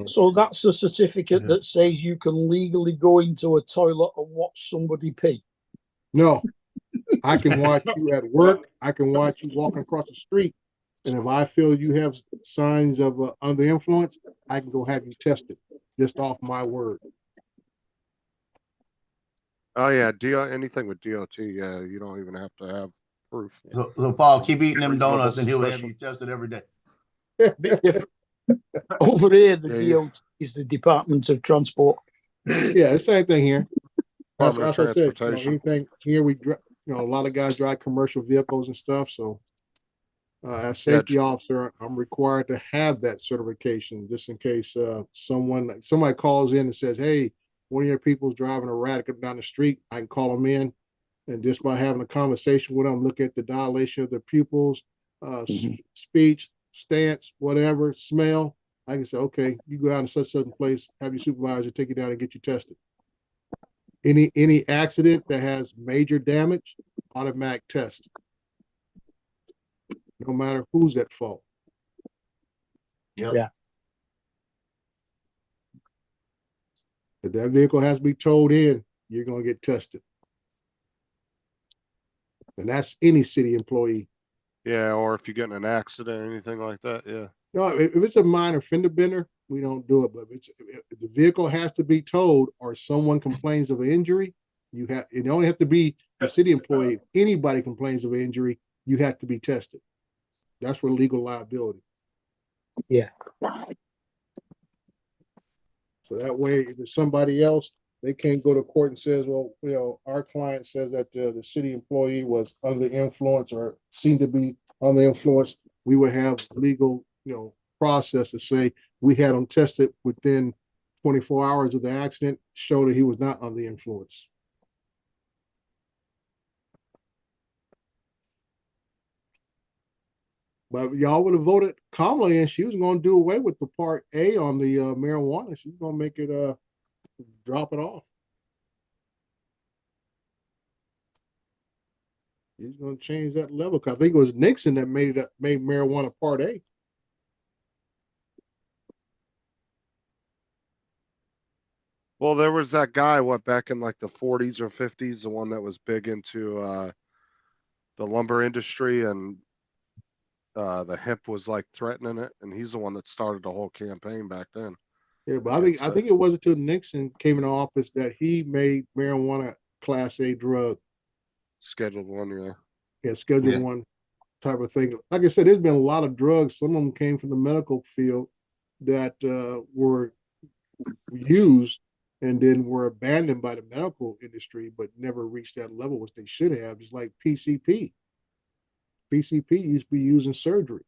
So that's a certificate Yeah. that says you can legally go into a toilet and watch somebody pee. No, I can watch you at work. I can watch you walking across the street. And if I feel you have signs of under influence, I can go have you tested just off my word. Oh yeah, anything with DOT, yeah, you don't even have to have proof. So Paul, keep eating them Reasonable donuts and he'll have suspicion. you tested every day. Bit different. Over here, the Yeah, DOT is the Department of Transport. Yeah, the same thing here. That's Department what of I said. Transportation. Anything here, a lot of guys drive commercial vehicles and stuff. So, as safety officer, I'm required to have that certification just in case somebody calls in and says, "Hey, one of your people's driving erratic up down the street." I can call them in, and just by having a conversation with them, look at the dilation of their pupils, speech, stance, whatever, smell. I can say, okay, you go out to such a place, have your supervisor take you down and get you tested. Any accident that has major damage, automatic test. No matter who's at fault. Yep. Yeah. If that vehicle has to be towed in, you're gonna get tested. And that's any city employee. Yeah, or if you get in an accident, anything like that, yeah. No, if it's a minor fender bender, we don't do it. But if the vehicle has to be towed or someone complains of an injury, it only have to be a city employee. If anybody complains of an injury, you have to be tested. That's for legal liability. Yeah. So that way, if it's somebody else, they can't go to court and says, well, our client says that the city employee was under the influence or seemed to be under the influence. We would have legal, process to say we had him tested within 24 hours of the accident, show that he was not under the influence. But y'all would have voted Kamala in. She was going to do away with the Part A on the marijuana. She's going to make it drop it off. He's going to change that level. 'Cause I think it was Nixon that made marijuana Part A. Well, there was that guy, back in like the 40s or 50s, the one that was big into the lumber industry, and the hemp was like threatening it, and he's the one that started the whole campaign back then. Yeah, but I think it wasn't until Nixon came into office that he made marijuana Class A drug. Scheduled one, yeah. Yeah, Schedule 1 type of thing. Like I said, there's been a lot of drugs. Some of them came from the medical field that were used and then were abandoned by the medical industry, but never reached that level, which they should have. Just like PCP. PCP used to be used in surgery.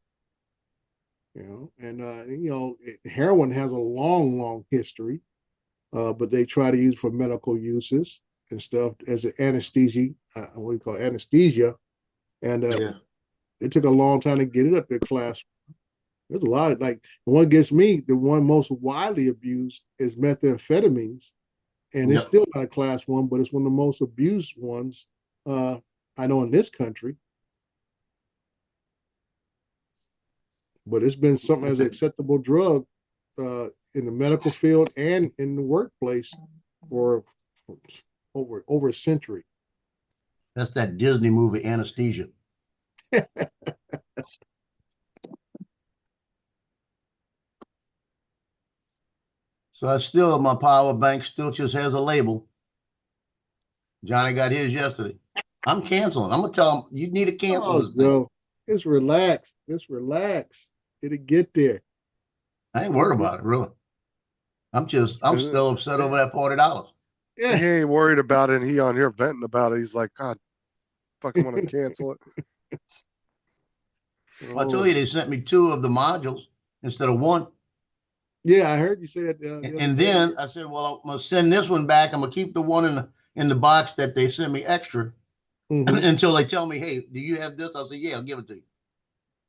Heroin has a long history, but they try to use for medical uses and stuff as an anesthesia, what do you call it? Anesthesia. And it took a long time to get it up to class. There's a lot of, like, the one gets me, the one most widely abused is methamphetamines. And it's still not a Class 1, but it's one of the most abused ones I know in this country. But it's been something as an acceptable drug in the medical field and in the workplace for over a century. That's that Disney movie, Anesthesia. So I still, my power bank still just has a label. Johnny got his yesterday. I'm canceling. I'm going to tell him, you need to cancel this thing. Just relax. Just relax. It'll get there. I ain't worried about it, really. I'm still upset over that $40. Yeah. He ain't worried about it, and he on here venting about it. He's like, God, fucking want to cancel it. I told you they sent me 2 of the modules instead of 1. Yeah, I heard you say that. And then I said, well, I'm going to send this one back. I'm going to keep the one in the box that they sent me extra until they tell me, hey, do you have this? I'll say, yeah, I'll give it to you.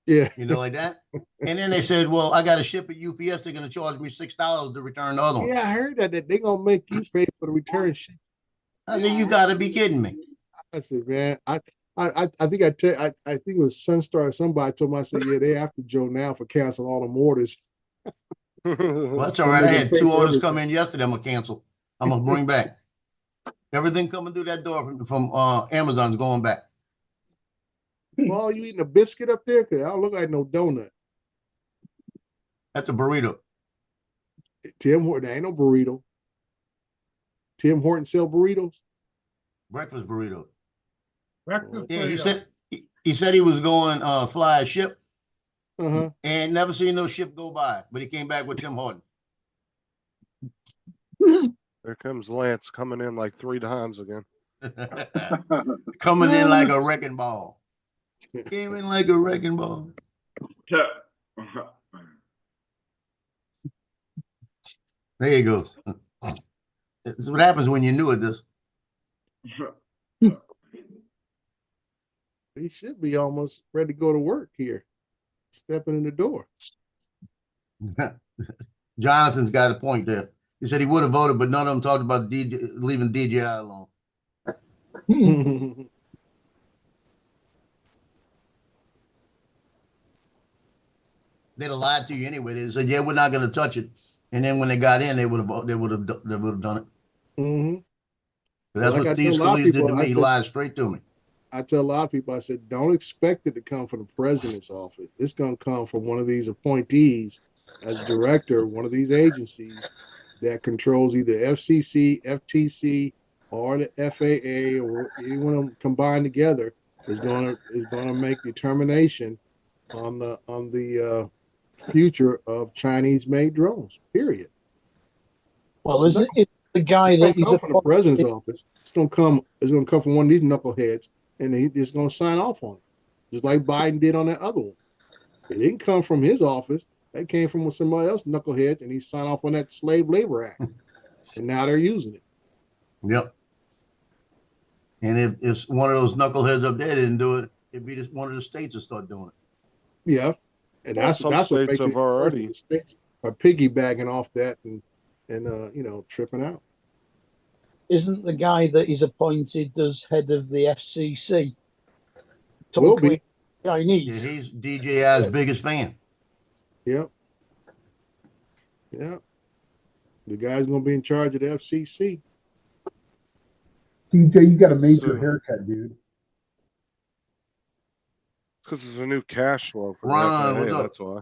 Yeah. Like that. And then they said, well, I got to ship at UPS. They're going to charge me $6 to return the other one. Yeah, I heard that they're going to make you pay for the return ship. I said, you got to be kidding me. I said, man, I think I think it was Sunstar or somebody told me, I said, yeah, they after Joe now for canceling all them orders. Well, that's all right. I had 2 orders come in yesterday. I'm going to cancel. I'm going to bring back. Everything coming through that door from Amazon's going back. Well, you eating a biscuit up there? Because I don't look like no donut. That's a burrito. Tim Horton, ain't no burrito. Tim Horton sell burritos? Breakfast burrito. Breakfast Yeah, burrito. he said he was going fly a ship. Uh-huh. And never seen no ship go by, but he came back with Tim Horton. There comes Lance coming in like 3 times again. Coming in like a wrecking ball. Came in like a wrecking ball. There you go. It's what happens when you're new at this. He should be almost ready to go to work here. Stepping in the door. Jonathan's got a point there. He said he would have voted, but none of them talked about leaving DJI alone. They'd have lied to you anyway. They said, "Yeah, we're not going to touch it," and then when they got in, they would have done it. Mm-hmm. That's what Steve Scalise did to me. He lied straight to me. I tell a lot of people, I said, don't expect it to come from the president's office. It's going to come from one of these appointees as director of one of these agencies that controls either FCC, FTC, or the FAA, or any one of them combined together. is gonna make determination on the future of Chinese-made drones. Period. Well, is it the guy It's that gonna he's come from the president's appointed? office. It's gonna come from one of these knuckleheads, and he's just gonna sign off on it, just like Biden did on that other one. It didn't come from his office. That came from somebody else, knuckleheads, and he signed off on that Slave Labor Act, and now they're using it. Yep. And if one of those knuckleheads up there didn't do it, it'd be just one of the states that start doing it. Yeah, and Well, some that's what states makes have it worse. already. The states are piggybacking off that and tripping out. Isn't the guy that he's appointed as head of the FCC Will talking be. Yeah, Chinese? he's DJI's biggest fan. Yep. Yep. The guy's gonna be in charge of the FCC. DJ, you got a major So- haircut, dude. Because it's a new cash flow for Ron, the what's FAA, up? that's why.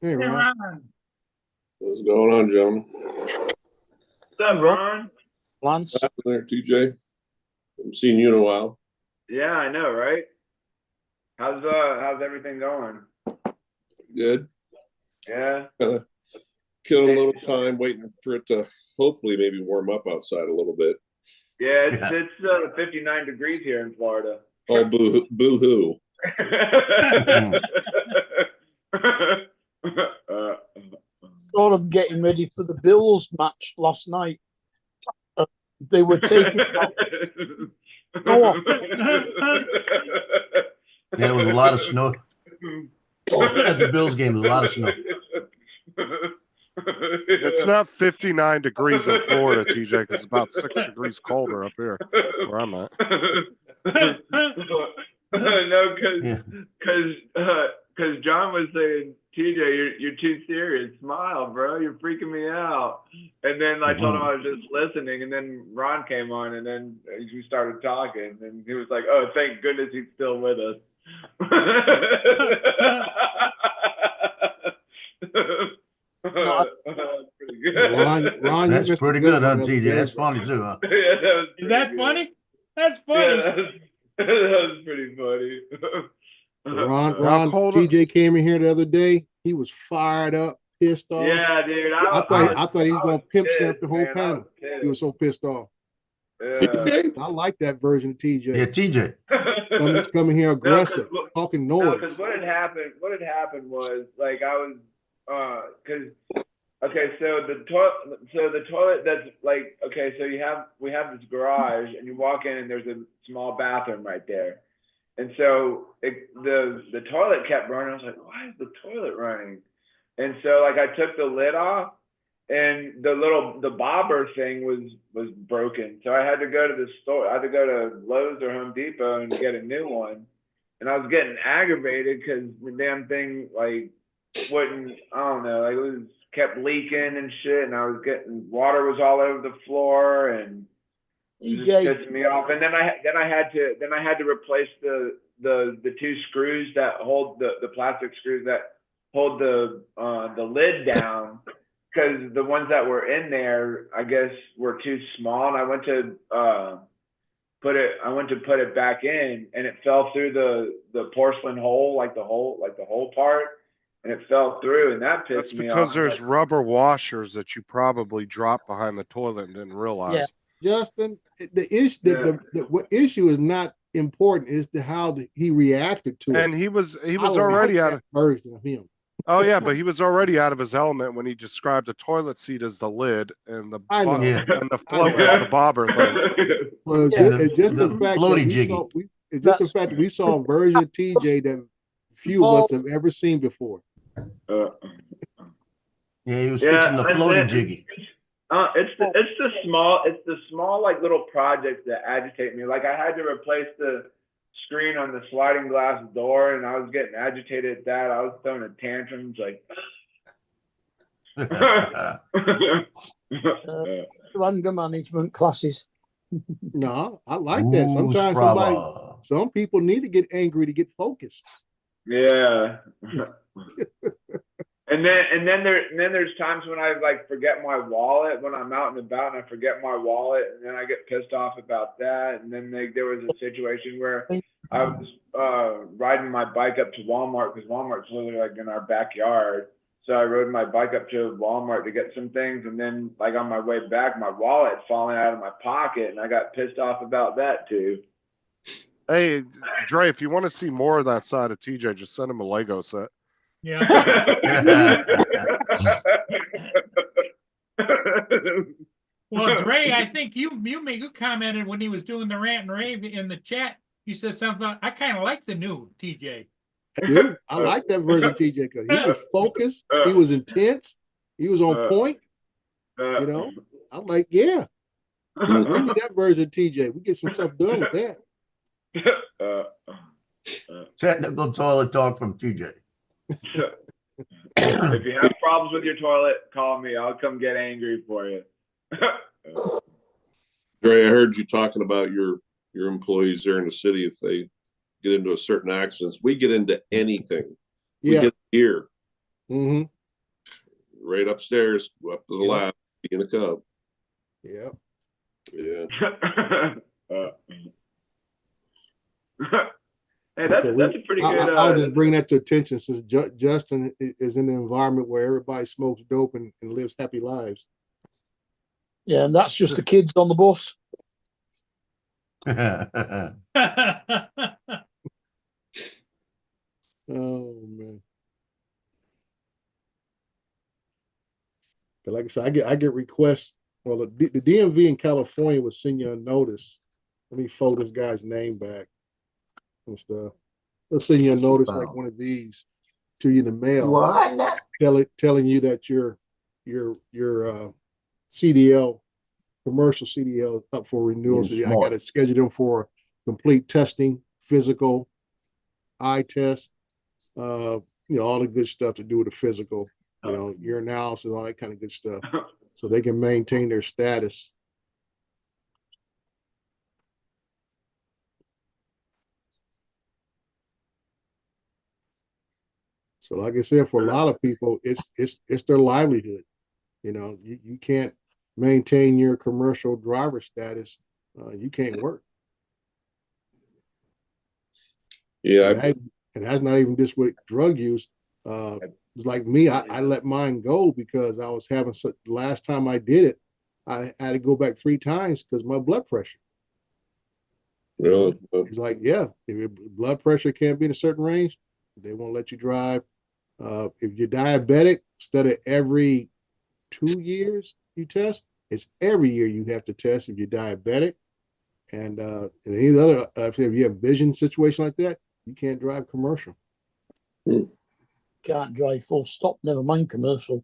Hey, Hey, Ron. Ron. What's going on, gentlemen? What's up, Ron? Lance? How's it there, TJ? Haven't seen you in a while. Yeah, I know, right? How's everything going? Good. Yeah. Killing a little time waiting for it to hopefully maybe warm up outside a little bit. Yeah, Yeah. it's 59 degrees here in Florida. Oh, boo hoo. Saw them getting ready for the Bills match last night. They were taking out Yeah, there was a lot of snow. At the Bills game, there was a lot of snow. It's not 59 degrees in Florida, TJ, because it's about 6 degrees colder up here where I'm at. No, Yeah. because John was saying, TJ, you're too serious. Smile, bro. You're freaking me out. And then I told him I was just listening, and then Ron came on, and then we started talking, and he was like, "Oh, thank goodness he's still with us." Pretty good. Ron, you That's missed a pretty good, huh, one the other TJ? day, That's bro. funny too, huh? Yeah, that was Is that pretty funny? good. That's Yeah, funny. that was pretty funny. Ron, cold- TJ came in here the other day. He was fired up, pissed off. Yeah, dude. I thought he was gonna pimp pissed, stamp the whole man. I panel. was pissed. He was so pissed off. Yeah. I like that version of TJ. Yeah, TJ. Coming here aggressive, No, talking No, noise. because what had happened was like I was because okay, so the toilet that's like okay, so we have this garage and you walk in and there's a small bathroom right there, and so the toilet kept burning. I was like, why is the toilet running? And so like I took the lid off and the bobber thing was broken, so I had to go to the store. I had to go to Lowe's or Home Depot and get a new one. And I was getting aggravated because the damn thing like wouldn't, I don't know, like it was kept leaking and shit, and I was getting water was all over the floor and it was just TJ, pissing me off. And then I had to replace the two screws that hold the plastic screws that hold the lid down, because the ones that were in there I guess were too small, and I went to put it back in, and it fell through the porcelain hole, like the hole part, and it fell through, and that That's pissed me off. because there's rubber washers that you probably dropped behind the toilet and didn't realize. Justin, what issue is not important is how he reacted to it. And he was I already like out that of, version of him. oh yeah, but he was already out of his element when he described the toilet seat as the lid and the I know. Yeah. and the float was the bobber thing. Well, Yeah. it's just the The fact floaty that jiggy. it's just the fact that we saw a version of TJ that few of us have ever seen before. Uh, Yeah, he was Yeah, fixing the and floaty then- jiggy. it's the small like little projects that agitate me. Like I had to replace the screen on the sliding glass door, and I was getting agitated at that. I was throwing a tantrums like. anger management classes. No, I like that. Ooh, Sometimes Strava. some people need to get angry to get focused. Yeah. And then there's times when I like forget my wallet when I'm out and about and I forget my wallet and then I get pissed off about that. And then there was a situation where I was riding my bike up to Walmart because Walmart's literally like in our backyard. So I rode my bike up to Walmart to get some things, and then like on my way back, my wallet falling out of my pocket, and I got pissed off about that too. Hey, Dre, if you want to see more of that side of TJ, just send him a Lego set. Yeah. Well, Dre, I think you commented when he was doing the rant and rave in the chat. You said something about, I kind of like the new TJ. Dude, I like that version of TJ because he was focused, he was intense, he was on point. You know, I'm like, yeah, bring me that version of TJ. We get some stuff done with that. Technical toilet talk from TJ. If you have problems with your toilet, call me. I'll come get angry for you. Dre, I heard you talking about your employees there in the city. If they get into a certain accidents, we get into anything. We Yeah. get here, Mm-hmm. right upstairs, go up to the lab, be in a cub. Yeah. Yeah. Hey, that's Okay, a pretty good. I'll just bring that to attention since Justin is in an environment where everybody smokes dope and lives happy lives. Yeah, and that's just the kids on the bus. Oh man. But like I said, I get requests. Well, the DMV in California will send you a notice. Let me fold this guy's name back and stuff. They'll send you a notice like one of these to you in the mail. What? Telling you that your CDL, commercial CDL, up for renewal. So I got to schedule them for complete testing, physical, eye test, all the good stuff to do with the physical, your analysis, all that kind of good stuff, so they can maintain their status. So like I said, for a lot of people, it's their livelihood. You can't maintain your commercial driver status. You can't work. Yeah. And that's not even just with drug use. It's like me, I let mine go because I was having last time I did it, I had to go back 3 times because my blood pressure. Really? It's like, yeah, if your blood pressure can't be in a certain range, they won't let you drive. If you're diabetic, instead of every 2 years you test, it's every year you have to test if you're diabetic. And any other, if you have vision situation like that, you can't drive commercial. Can't drive full stop, never mind commercial.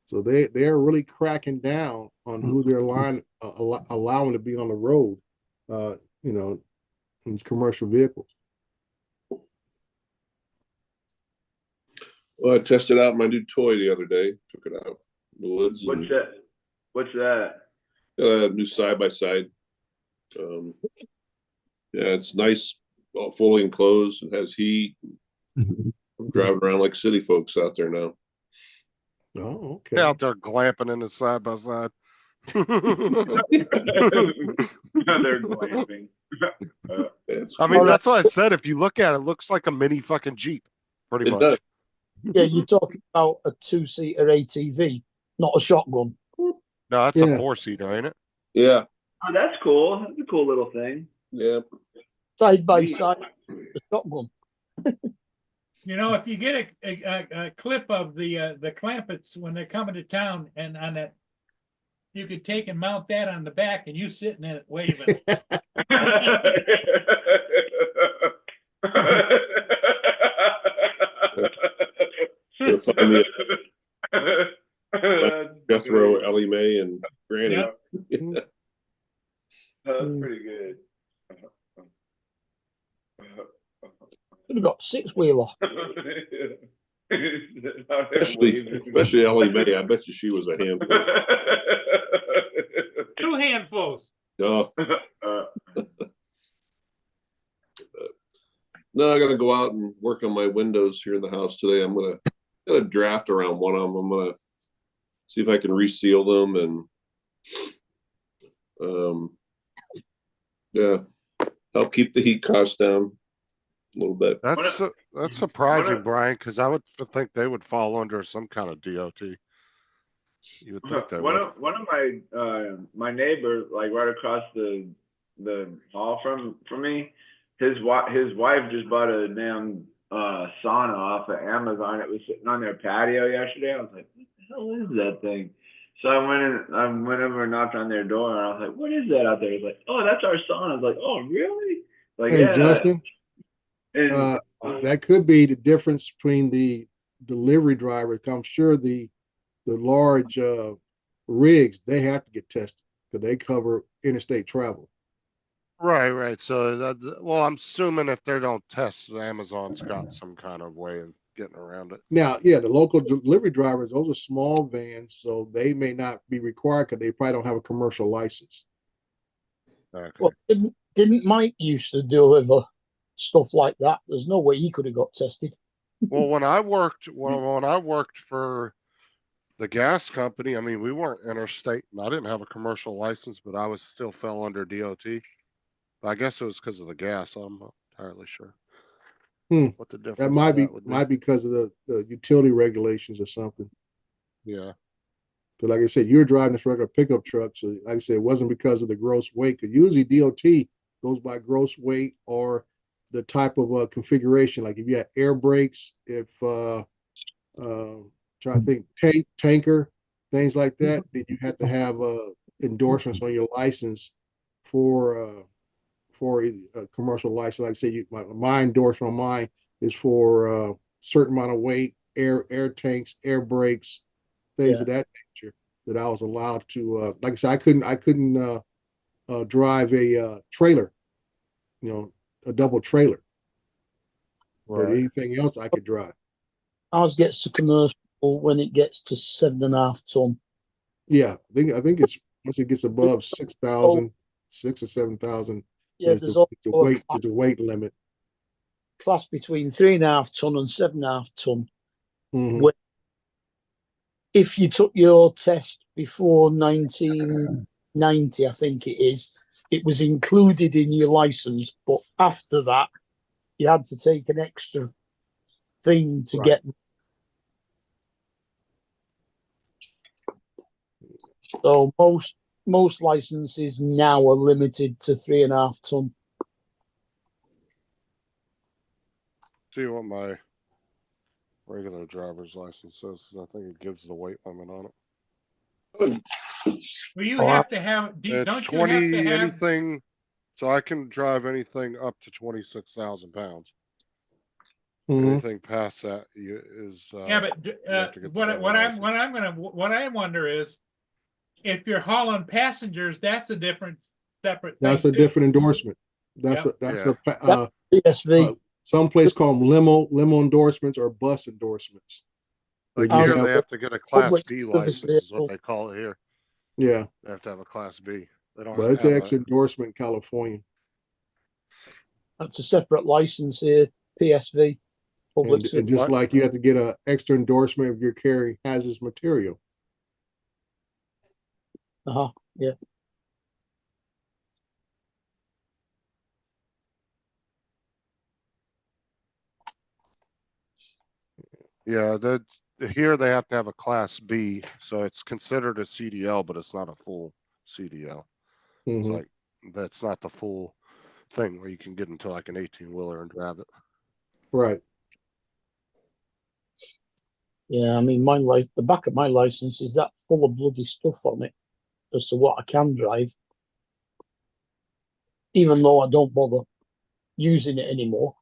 So they're really cracking down on who they're allowing to be on the road, in these commercial vehicles. Well, I tested out my new toy the other day. Took it out in the woods. What's that? What's that? New side-by-side. Yeah, it's nice, fully enclosed. It has heat. I'm driving around like city folks out there now. Oh, okay. Out there glamping in the side by side. They're glamping. I mean, that's why I said if you look at it, it looks like a mini fucking Jeep, pretty much. Does. Yeah, you're talking about a 2-seater ATV, not a shotgun. No, that's a 4-seater, ain't it? Yeah. Oh, that's cool. That's a cool little thing. Yeah. Side by side, the shotgun. If you get a clip of the Clampets when they're coming to town, and on that, you could take and mount that on the back, and you sitting in it waving. Find me Jethro, Ellie Mae, and Granny. Yep. That's pretty good. Could have got 6-wheeler. Especially Ellie Mae. I bet you she was a handful. 2 handfuls. No. Then I gotta go out and work on my windows here in the house today. I'm gonna draft around one of them. I'm gonna see if I can reseal them and yeah, help keep the heat costs down a little bit. That's surprising, Brian, because I would think they would fall under some kind of DOT. You would think they One would. of my neighbor, like right across the hall from me, his wife just bought a damn sauna off of Amazon. It was sitting on their patio yesterday. I was like, what the hell is that thing? So I went over and knocked on their door, and I was like, what is that out there? He's like, oh, that's our sauna. I was like, oh, really? Like, Hey, yeah. Justin, And that could be the difference between the delivery driver. I'm sure the large rigs, they have to get tested because they cover interstate travel. Right. So well, I'm assuming if they don't test, Amazon's got some kind of way of getting around it. Now, yeah, the local delivery drivers, those are small vans, so they may not be required because they probably don't have a commercial license. Okay. Well, didn't Mike used to deliver stuff like that? There's no way he could have got tested. Well, when I worked for the gas company, I mean, we weren't interstate, and I didn't have a commercial license, but I was still fell under DOT. But I guess it was because of the gas. I'm not entirely sure what the difference. That might would be. might be because of the utility regulations or something. Yeah. Because like I said, you're driving this regular pickup truck, so like I said, it wasn't because of the gross weight. Because usually DOT goes by gross weight or the type of configuration. Like if you have air brakes, if trying to think tanker, things like that, then you have to have endorsements on your license for a commercial license. Like I say, my endorsement on mine is for a certain amount of weight, air tanks, air brakes, things of that nature that I was allowed to. Like I said, I couldn't drive a trailer, a double trailer. Right. But anything else I could drive. Ours gets to commercial when it gets to 7.5 ton. Yeah, I think it's once it gets above 6,000, 6 or 7,000. Yeah, there's there's the weight limit. Class between 3.5 ton and 7.5 ton. Mm-hmm. If you took your test before 1990, I think it is, it was included in your license, but after that, you had to take an extra thing to get. So most licenses now are limited to 3.5 ton. See what my regular driver's license says, because I think it gives the weight limit on it. Well, you have to have, It's don't you 20 have to have, anything, so I can drive anything up to 26,000 pounds. Mm-hmm. Anything past that is yeah, but what I wonder is, if you're hauling passengers, that's a separate thing. That's a different endorsement. That's PSV. Some place call them limo endorsements or bus endorsements. like you here, have- they have to get a Class Public B service license, is what vehicle. they call it here. Yeah, They have to have a Class B. They don't but it's have an extra endorsement in California. That's a separate license here, PSV. Public And service. just like you have to get an extra endorsement if you're carrying hazardous material. Yeah. Yeah, here they have to have a Class B, so it's considered a CDL, but it's not a full CDL. It's Mhm. like, that's not the full thing where you can get into like an 18-wheeler and drive it. Right. Yeah, I mean, the back of my license is that full of bloody stuff on it as to what I can drive, even though I don't bother using it anymore.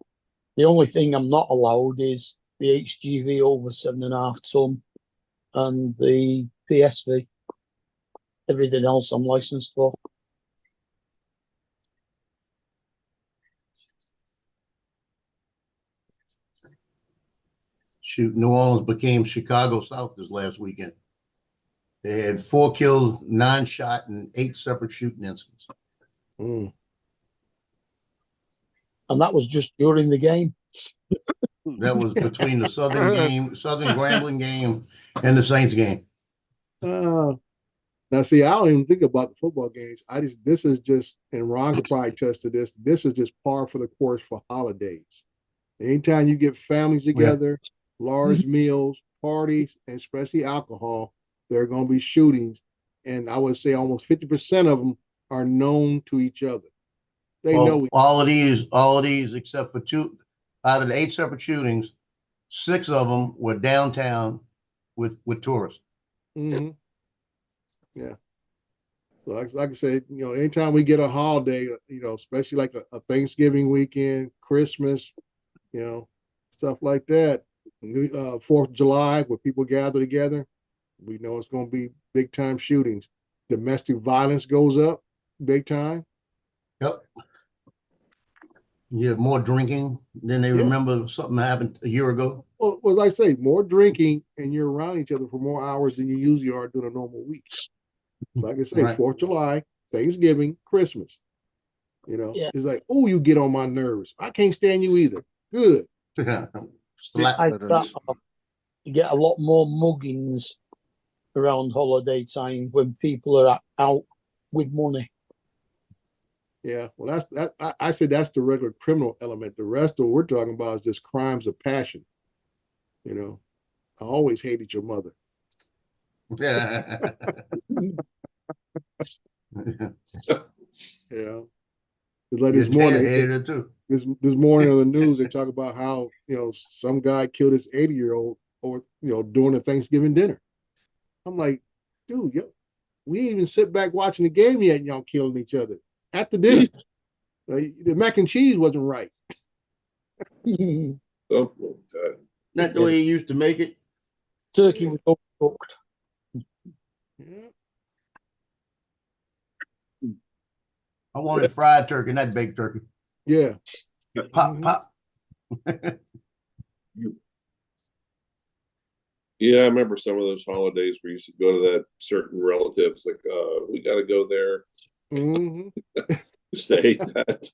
The only thing I'm not allowed is the HGV over 7.5 ton and the PSV. Everything else I'm licensed for. Shoot, New Orleans became Chicago South this last weekend. They had 4 killed, 9 shot, and 8 separate shooting incidents. Mm. and that was just during the game. That was between the Southern Grambling game and the Saints game. Now, see, I don't even think about the football games. This is just, and Ron could probably attest to this. This is just par for the course for holidays. Anytime you get families together, large meals, parties, and especially alcohol, there are going to be shootings. And I would say almost 50% of them are known to each other. They know all of these, except for 2 out of the 8 separate shootings, 6 of them were downtown with tourists. Mm-hmm. Yeah. So like I said, anytime we get a holiday, especially like a Thanksgiving weekend, Christmas, stuff like that, 4th of July, where people gather together, we know it's going to be big time shootings. Domestic violence goes up big time. Yep. You have more drinking than they remember something happened a year ago. Well, as I say, more drinking, and you're around each other for more hours than you usually are during a normal week. So like I say, 4th of July, Thanksgiving, Christmas. It's like, oh, you get on my nerves. I can't stand you either. Good. You get a lot more muggings around holiday time when people are out with money. Yeah, well, I said that's the regular criminal element. The rest of what we're talking about is just crimes of passion. I always hated your mother. Yeah. Yeah. It's like this morning, hated it too. This morning on the news, they talk about how some guy killed his 80-year-old or during a Thanksgiving dinner. I'm like, dude, we didn't even sit back watching the game yet, and y'all killing each other at the dinner. The mac and cheese wasn't right. Oh, God. Not the way he used to make it. Turkey was overcooked. Yeah. I wanted fried turkey, not baked turkey. Yeah. Pop. Yeah, I remember some of those holidays where you used to go to that certain relatives, like, we got to go there. Mm-hmm. Just to hate that.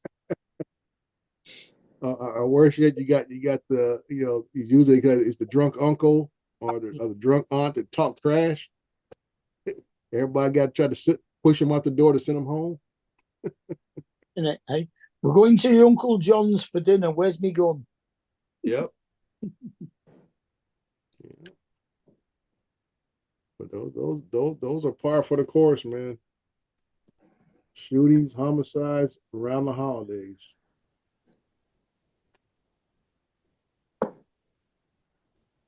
Worse yet, you got the usually it's the drunk uncle or the drunk aunt that talk trash. Everybody got to try to push them out the door to send them home. Isn't it? Hey, we're going to your Uncle John's for dinner. Where's me gun? Yep. But those are par for the course, man. Shootings, homicides around the holidays.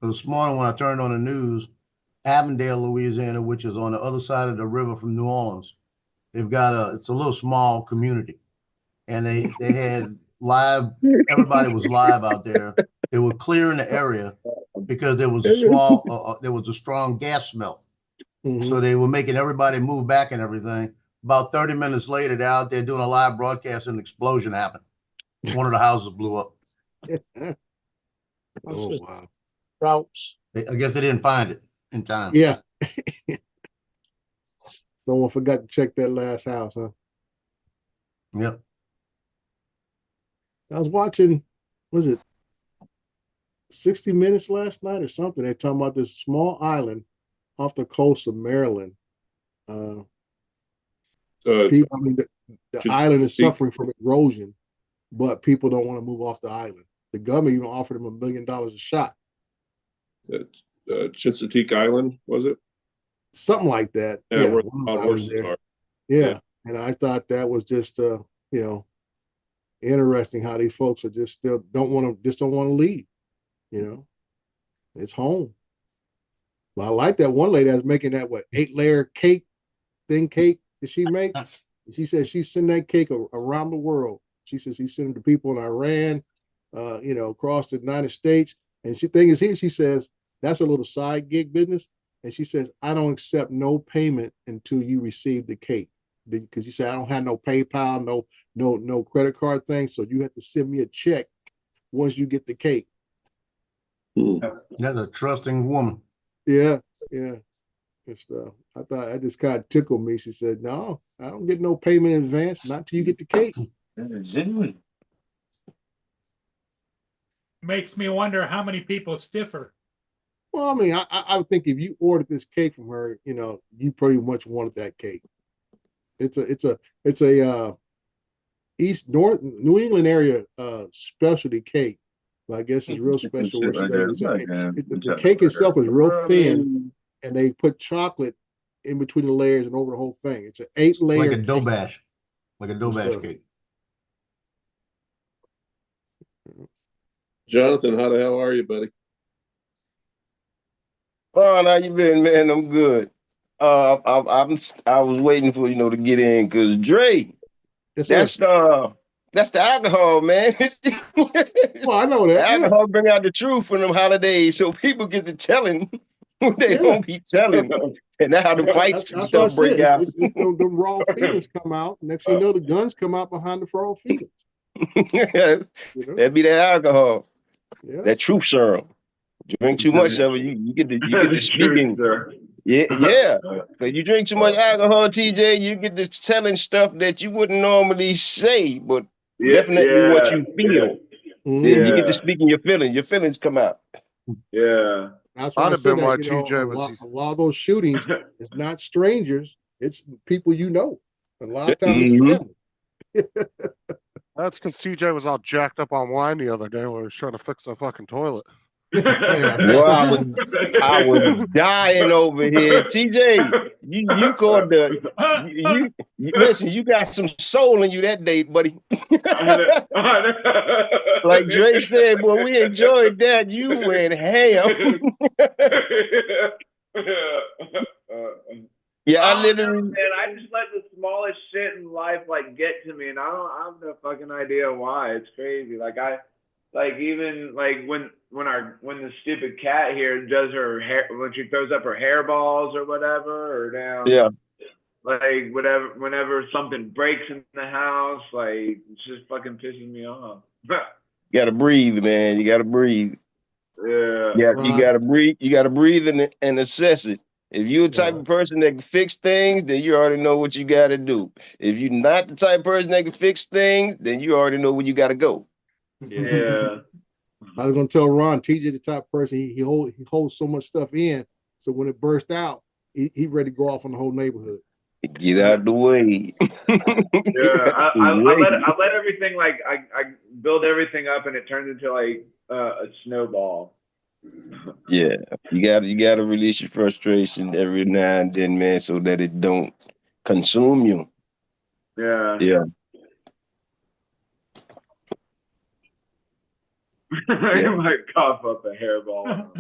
This morning when I turned on the news, Avondale, Louisiana, which is on the other side of the river from New Orleans, it's a little small community. And they had live, everybody was live out there. They were clearing the area because there was a strong gas smell. Mm-hmm. So they were making everybody move back and everything. About 30 minutes later, they're out there doing a live broadcast and an explosion happened. One of the houses blew up. Oh, wow. Routes. I guess they didn't find it in time. Yeah. Someone forgot to check that last house, huh? Yep. I was watching, was it 60 Minutes last night or something? They're talking about this small island off the coast of Maryland. People, the island is suffering from erosion, but people don't want to move off the island. The government even offered them $1 million a shot. Chincoteague Island, was it? Something like that. Yeah, where the horses are. Yeah, and I thought that was just interesting how these folks are just still don't want to leave. It's home. But I like that one lady that's making that 8-layer cake that she makes. She says she's sending that cake around the world. She says she's sending it to people in Iran, across the United States. And she says that's a little side gig business. And she says, I don't accept no payment until you receive the cake. Because she said, I don't have no PayPal, no credit card thing. So you have to send me a check once you get the cake. That's a trusting woman. Yeah. Good stuff. I thought that just kind of tickled me. She said, no, I don't get no payment in advance, not till you get the cake. makes me wonder how many people stiffer. Well, I mean, I would think if you ordered this cake from her, you know, you pretty much wanted that cake. It's a East North New England area specialty cake. But I guess it's real special. Where she does the cake itself is real thin, and they put chocolate in between the layers and over the whole thing. It's an 8-layer Like a dough cake. bash, like a dough bash So- cake. Jonathan, how the hell are you, buddy? Ron, how you been, man? I'm good. I was waiting for to get in because Dre, Yes, sir. that's the alcohol, man. Well, I know The that. Yeah. alcohol bring out the truth in them holidays, so people get to telling what they Yeah. don't be telling, and that's how the Yeah, fights and that's what I stuff break said. out. It's them raw feelings come out. Next thing you know, the guns come out behind the raw feelings. You know? That'd be that alcohol, Yeah. that truth serum. Drink too much of it, you get the speaking. Yeah. Because you drink too much alcohol, TJ, you get to telling stuff that you wouldn't normally say, but definitely what you feel. Mhm. Then you get to speaking your feelings. Your feelings come out. Yeah. That's why I'd I have said been that, why you know, TJ a was. lot of those shootings, it's not strangers, it's people you know. A lot of times it's Mhm. family. That's because TJ was all jacked up on wine the other day when he was trying to fix the fucking toilet. Well, I was dying over here. TJ, you called you listen, you got some soul in you that day, buddy. Like Dre said, boy, we enjoyed that. You went ham. Yeah, I literally. Man, I just let the smallest shit in life like get to me, and I have no fucking idea why. It's crazy. Even when the stupid cat here does her hair when she throws up her hairballs or whatever or down. Yeah. Like whenever something breaks in the house, like it's just fucking pissing me off. You gotta breathe, man. You gotta breathe. Yeah. Yeah, Right. you gotta breathe. You gotta breathe and assess it. If you're the type of person that can fix things, then you already know what you gotta do. If you're not the type of person that can fix things, then you already know where you gotta go. Yeah. I was gonna tell Ron, TJ the type of person, he holds so much stuff in, so when it bursts out, he ready to go off on the whole neighborhood. Get out the way. Yeah, I let everything I build everything up and it turns into like a snowball. Yeah, you gotta release your frustration every now and then, man, so that it don't consume you. Yeah. Yeah. I might cough up a hairball.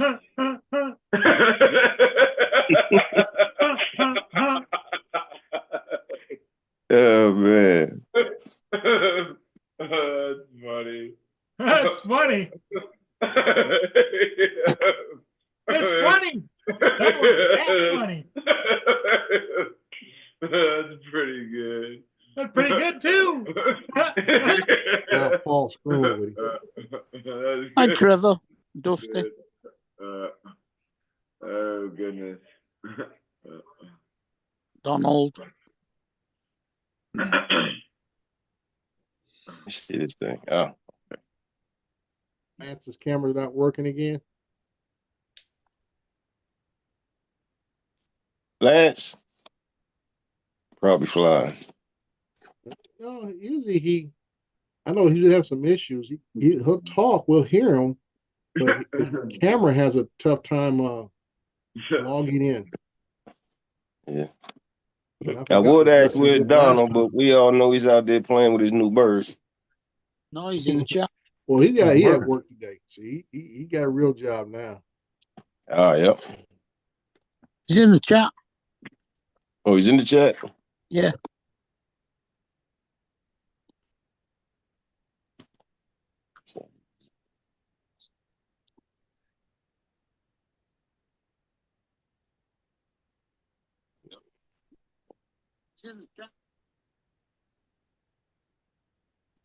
Oh man. That's funny. That's funny. It's funny. That was that funny. That's pretty good. That's pretty good too. Yeah, Paul screwing with him. Hi, Trevor. Dusty. Oh goodness. Donald. See this thing. Oh. Lance's camera not working again. Lance. Probably flying. No, usually I know he have some issues. He'll talk, we'll hear him, but his camera has a tough time logging in. Yeah. And I would forgot ask where's did last Donald, time. but we all know he's out there playing with his new bird. No, he's in the chat. Well, he had work today. See, he got a real job now. Oh, yep. He's in the chat. Oh, he's in the chat? Yeah.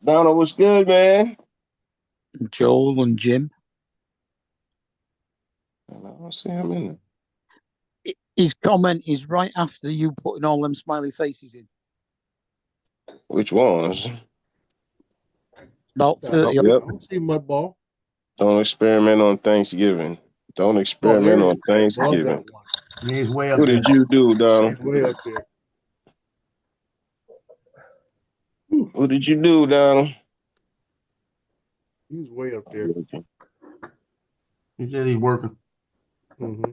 Donald, what's good, man? Joel and Jim. I don't see him in there. His comment is right after you putting all them smiley faces in. Which ones? About 30. Yep. I don't see mud ball. Don't experiment on Thanksgiving. Don't experiment on Love Thanksgiving. that one. He's way up What there. did you do, Donald? He's way up there. What did you do, Donald? He's way up there. He said he's working. Hmm.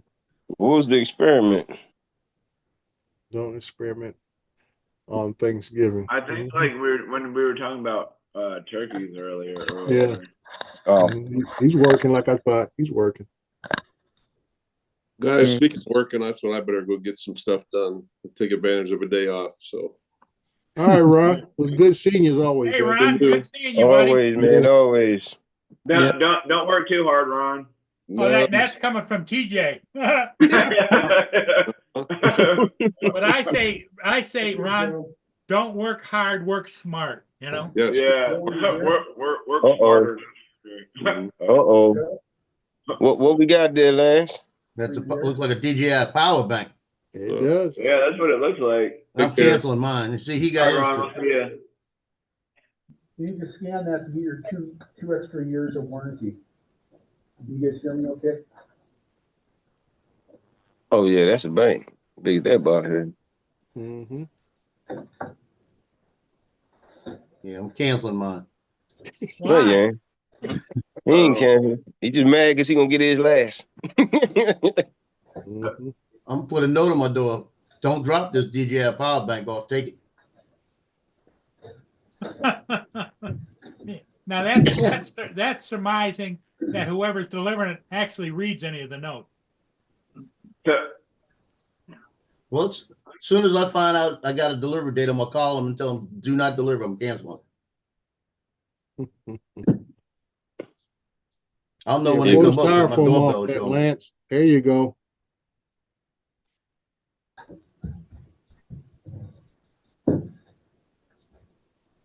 What was the experiment? Don't experiment on Thanksgiving. I think like when we were talking about turkeys earlier. Yeah. Oh, He's working like I thought. He's working. Guys, speaking of working, that's when I better go get some stuff done. Take advantage of a day off. So All right, Ron. It was good seeing you as always. Hey, bud. Ron, good seeing you, buddy. always, man, always. Don't work too hard, Ron. Oh, that's coming from TJ. But I say, Ron, don't work hard, work smart, you know? yes. Yeah, work Uh-oh. smarter. Uh-oh. What we got there, Lance? Looks like a DJI power bank. It does. Yeah, that's what it looks like. I'm Take care. canceling mine. And see, he got Hi, Ron. his. I'll see ya. You need to scan that to get your two extra years of warranty. You guys hear me okay? Oh yeah, that's a bank. Big that bar here. Mm-hmm. Yeah, I'm canceling mine. No, you ain't. He ain't canceling. He just mad because he gonna get his last. Mm-hmm. I'm gonna put a note on my door. Don't drop this DJI power bank off. Take it. Now that's surmising that whoever's delivering it actually reads any of the notes. Well, as soon as I find out I got a delivery date, I'm gonna call them and tell them do not deliver. I'm canceling. I'll know when they Pull come the up. 'Cause my styrofoam doorbell off that, show. Lance. There you go.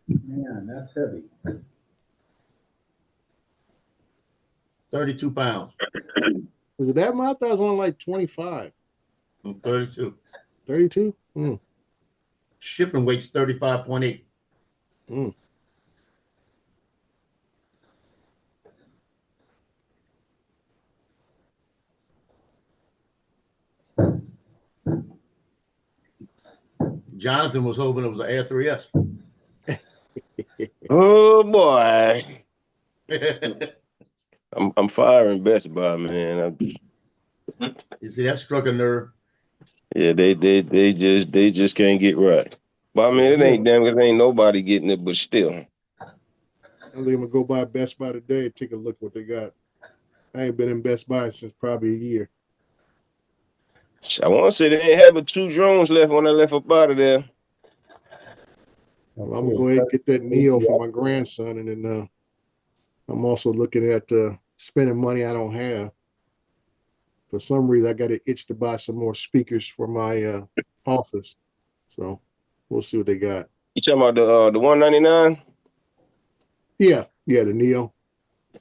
Man, that's heavy. 32 pounds. Is it that much? I thought it was only like 25. 32. 32? Mm. Shipping weight's 35.8. Mm. Jonathan was hoping it was an Air 3S. Oh boy. I'm firing Best Buy, man. You see, that struck a nerve. Yeah, they just can't get right. But I mean, it ain't damn because ain't nobody getting it, but still. I think I'm gonna go by Best Buy today and take a look what they got. I ain't been in Best Buy since probably a year. I want to say they ain't having 2 drones left when I left up out of there. Well, I'm gonna go ahead and get that Neo for my grandson, and then I'm also looking at spending money I don't have. For some reason, I got an itch to buy some more speakers for my office. So we'll see what they got. You talking about the 199? Yeah, the Neo.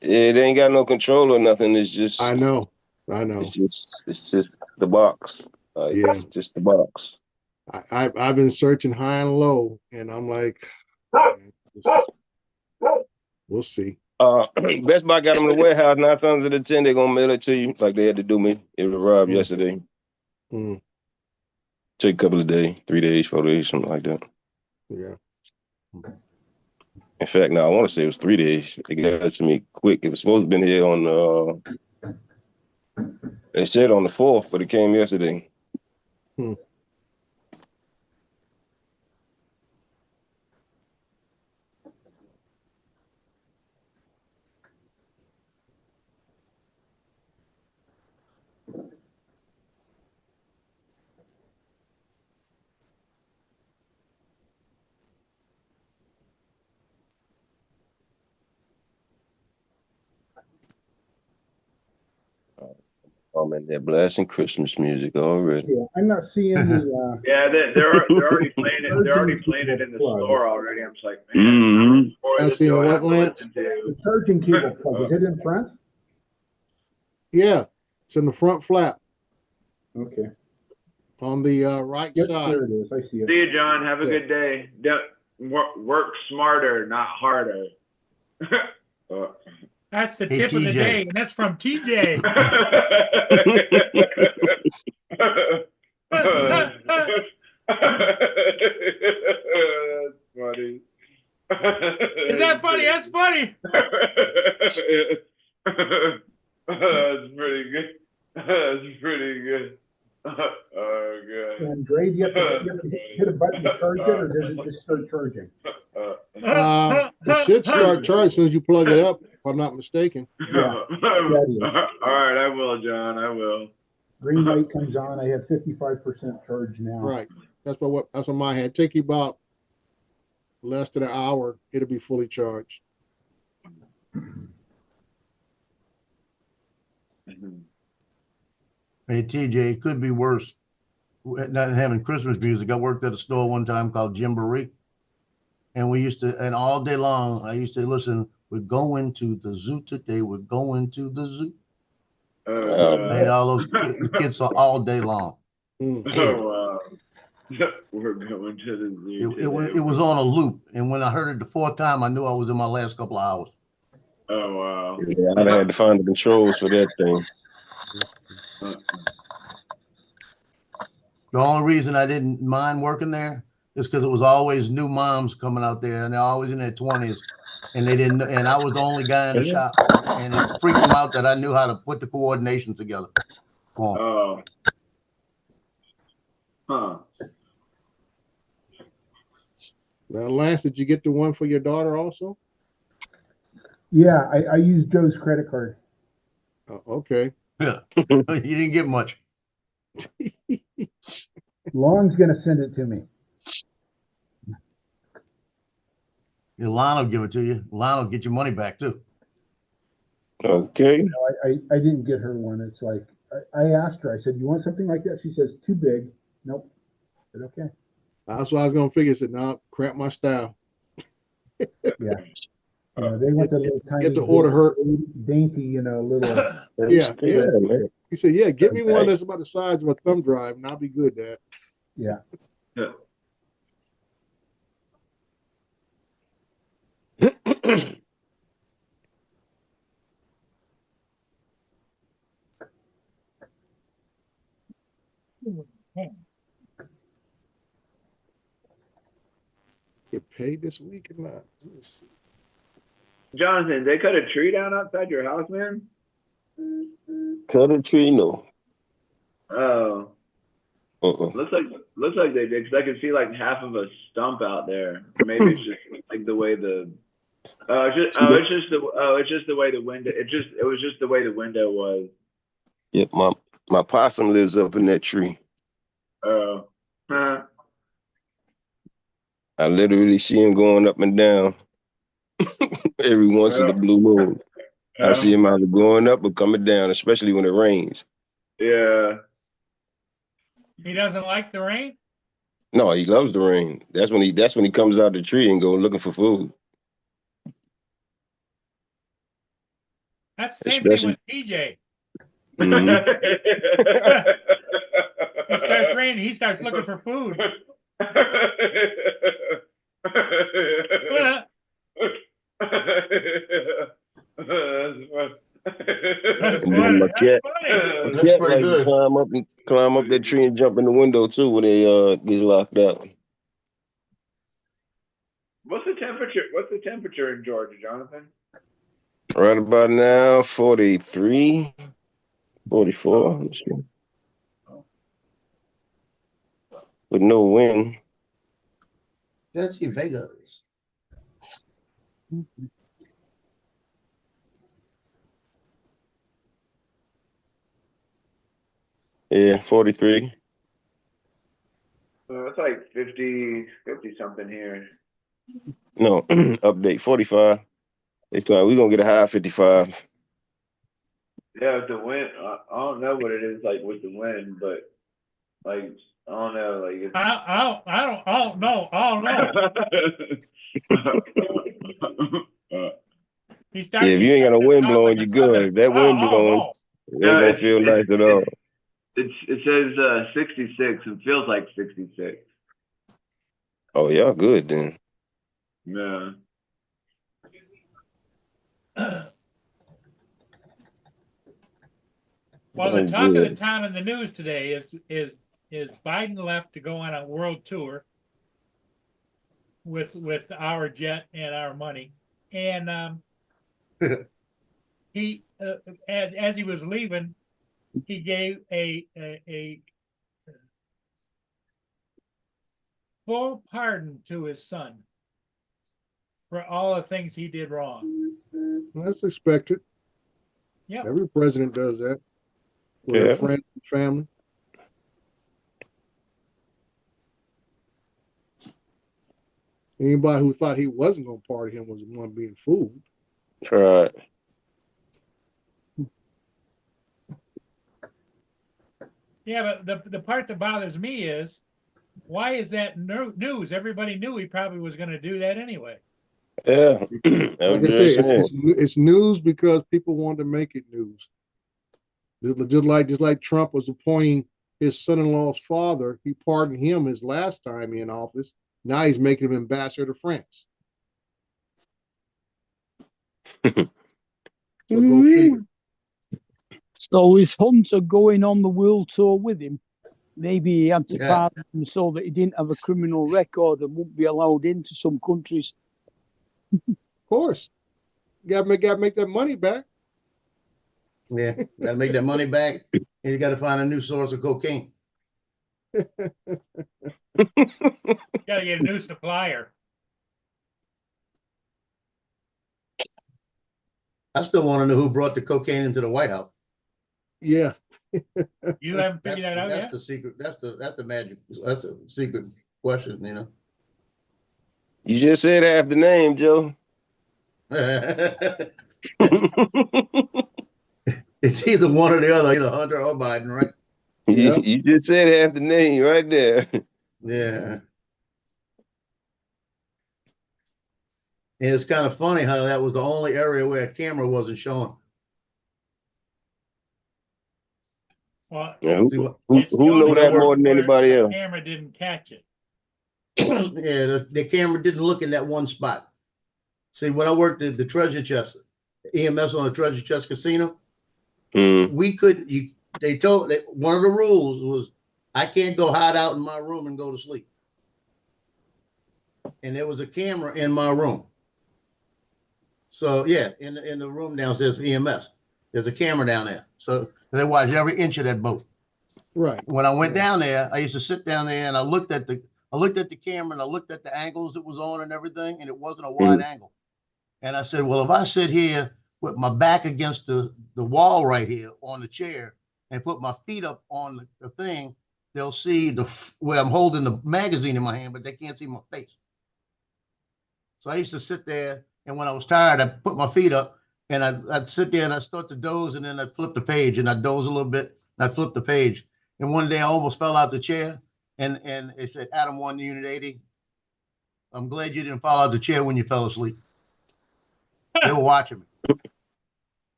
Yeah, they ain't got no control or nothing. It's just I know. It's just the box. Yeah. Just the box. I've been searching high and low, and I'm like, we'll see. Best Buy got them in the warehouse. 9 times out of 10, they're gonna mail it to you like they had to do me. It arrived yesterday. Take a couple of days, 3 days, 4 days, something like that. Yeah. In fact, no, I want to say it was 3 days. They got it to me quick. It was supposed to have been here on they said on the 4th, but it came yesterday. I'm in there blasting Christmas music already. Yeah, I'm not seeing the. Yeah, they're already playing it. They're already playing it in the store already. I'm just like, man. I see what, Lance? The charging cable plug, is it in front? Yeah, it's in the front flap Okay. on the right Yep, side. there it is. I see it. See you, John. Have a good day. Work smarter, not harder. That's the Hey, tip of the TJ. day, and that's from TJ. That's funny. Is that funny? That's funny. That's pretty good. That's pretty good. Oh, God. And Dre, do you have to hit a button to charge it, or does it just start charging? It should start charging as soon as you plug it up, if I'm not mistaken. Yeah, that is. All right, I will, John. I will. Green light comes on. I have 55% charge now. Right. That's what mine had. Take you about less than an hour. It'll be fully charged. Hey, TJ, it could be worse. Not having Christmas music. I worked at a store one time called Jamboree. And we used to, and all day long, I used to listen, we're going to the zoo today. We're going to the zoo. And all those kids saw all day long. Oh, wow. We're going to the zoo. It was on a loop. And when I heard it the fourth time, I knew I was in my last couple of hours. Oh, wow. Yeah, I had to find the controls for that thing. The only reason I didn't mind working there is because it was always new moms coming out there, and they're always in their 20s, and they didn't. And I was the only guy in the shop, and it freaked them out that I knew how to put the coordination together. Oh. Huh. Now, Lance, did you get the one for your daughter also? Yeah, I used Joe's credit card. Okay. Yeah, you didn't get much. Long's gonna send it to me. Lon will give it to you. Lon will get your money back too. Okay. No, I didn't get her one. It's like I asked her. I said, "You want something like that?" She says, "Too big." Nope. I said, "Okay." That's what I was gonna figure. I said, "No, crap my style." Yeah. They want the little tiny. Get to order her dainty, little. Yeah. Man. He said, "Yeah, get me one that's about the size of a thumb drive, and I'll be good, Dad." Yeah. Get paid this week or not? Jonathan, they cut a tree down outside your house, man? Cut a tree, no. Oh. Looks like they did, because I could see like half of a stump out there. Maybe it's just like the way the it's just the way the window it was just the way the window was. Yep, my possum lives up in that tree. Oh. I literally see him going up and down every once in the blue moon. I see him either going up or coming down, especially when it rains. Yeah. He doesn't like the rain? No, he loves the rain. That's when he comes out the tree and go looking for food. That's the same thing with TJ. Mm-hmm. It starts raining, he starts looking for food. My cat like to climb up that tree and jump in the window too when they get locked out. What's the temperature in Georgia, Jonathan? Right about now, 43, 44. With no wind. That's in Vegas. Yeah, 43. It's like 50 something here. No, update 45. We're gonna get a high 55. Yeah, with the wind, I don't know what it is like with the wind, but like I don't know, like it's... I don't know. Yeah, if you ain't got a wind blowing, you're good. If that wind blowing, it ain't gonna feel nice at all. It says 66. It feels like 66. Oh, y'all good then. Yeah. Well, the Oh, talk of the good. town in the news today is Biden left to go on a world tour with our jet and our money, and he as he was leaving, he gave a full pardon to his son for all the things he did wrong. That's expected. Yep. Every president does that for Yeah. their friends and family. Anybody who thought he wasn't going to pardon him was the one being fooled. Right. Yeah, but the part that bothers me is, why is that news? Everybody knew he probably was going to do that anyway. Yeah. Like I said, it's news because people wanted to make it news. Just like Trump was appointing his son-in-law's father, he pardoned him his last time in office. Now he's making him ambassador to France. So go figure. So is Hunter going on the world tour with him? Maybe he had to pardon him so that he didn't have a criminal record and wouldn't be allowed into some countries. Of course. You gotta make that money back. Yeah, gotta make that money back. And you gotta find a new source of cocaine. Gotta get a new supplier. I still want to know who brought the cocaine into the White House. Yeah. You haven't figured that out That's yet? the secret. That's the magic. That's a secret question, you know. You just said half the name, Joe. It's either one or the other, either Hunter or Biden, right? Yeah. You just said half the name right there. Yeah. And it's kind of funny how that was the only area where a camera wasn't showing. Well, Yeah, See what- who knows that more than anybody the else? camera didn't catch it. Yeah, the camera didn't look in that one spot. See, when I worked at the Treasure Chest, EMS on the Treasure Chest Casino, we could. They told one of the rules was I can't go hide out in my room and go to sleep. And there was a camera in my room. So yeah, in the room downstairs for EMS, there's a camera down there. So they watch every inch of that boat. Right. When I went down there, I used to sit down there and I looked at the camera and I looked at the angles it was on and everything, and it wasn't a wide angle. And I said, well, if I sit here with my back against the wall right here on the chair and put my feet up on the thing, they'll see where I'm holding the magazine in my hand, but they can't see my face. So I used to sit there, and when I was tired, I'd put my feet up and I'd sit there and I'd start to doze, and then I'd flip the page and I'd doze a little bit and I'd flip the page. And one day I almost fell out the chair, and it said, Adam 1, Unit 80. I'm glad you didn't fall out the chair when you fell asleep. They were watching me.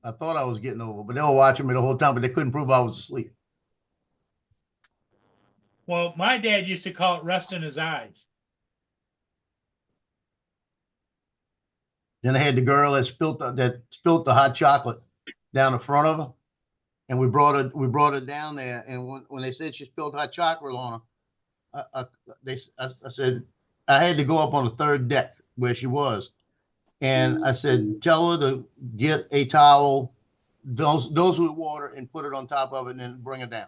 I thought I was getting over, but they were watching me the whole time, but they couldn't prove I was asleep. Well, my dad used to call it resting his eyes. Then I had the girl that spilt the hot chocolate down the front of her, and we brought her down there. And when they said she spilled hot chocolate on her, I said I had to go up on the third deck where she was, and I said, tell her to get a towel, dose with water, and put it on top of it, and then bring it down.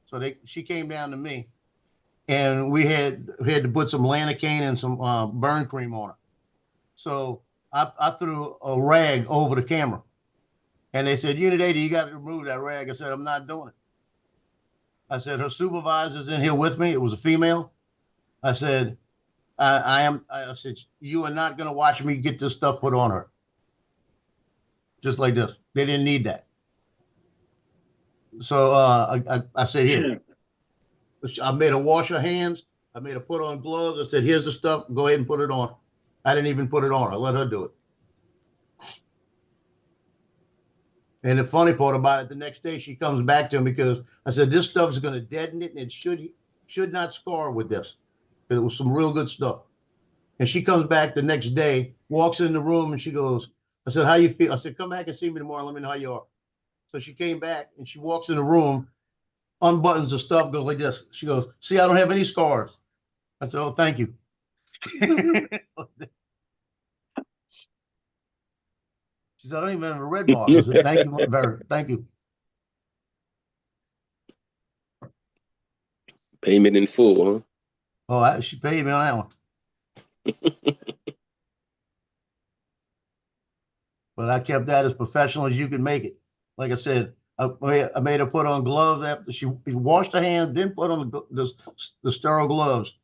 So she came down to me, and we had to put some Lanacane and some burn cream on her. So I threw a rag over the camera, and they said, Unit 80, you got to remove that rag. I said, I'm not doing it. I said, her supervisor's in here with me. It was a female. I said, I said, you are not going to watch me get this stuff put on her. Just like this. They didn't need that. So I said, here. I made her wash her hands. I made her put on gloves. I said, here's the stuff. Go ahead and put it on. I didn't even put it on. I let her do it. And the funny part about it, the next day she comes back to me because I said, this stuff is going to deaden it, and it should not scar with this. Because it was some real good stuff. And she comes back the next day, walks in the room, and she goes, I said, how you feel? I said, come back and see me tomorrow. And let me know how you are. So she came back and she walks in the room, unbuttons the stuff, goes like this. She goes, see, I don't have any scars. I said, oh, thank you. She said, I don't even have a red mark. I said, thank you, thank you. Payment in full, huh? Oh, she paid me on that one. But I kept that as professional as you could make it. Like I said, I made her put on gloves after she washed her hands, then put on the sterile gloves.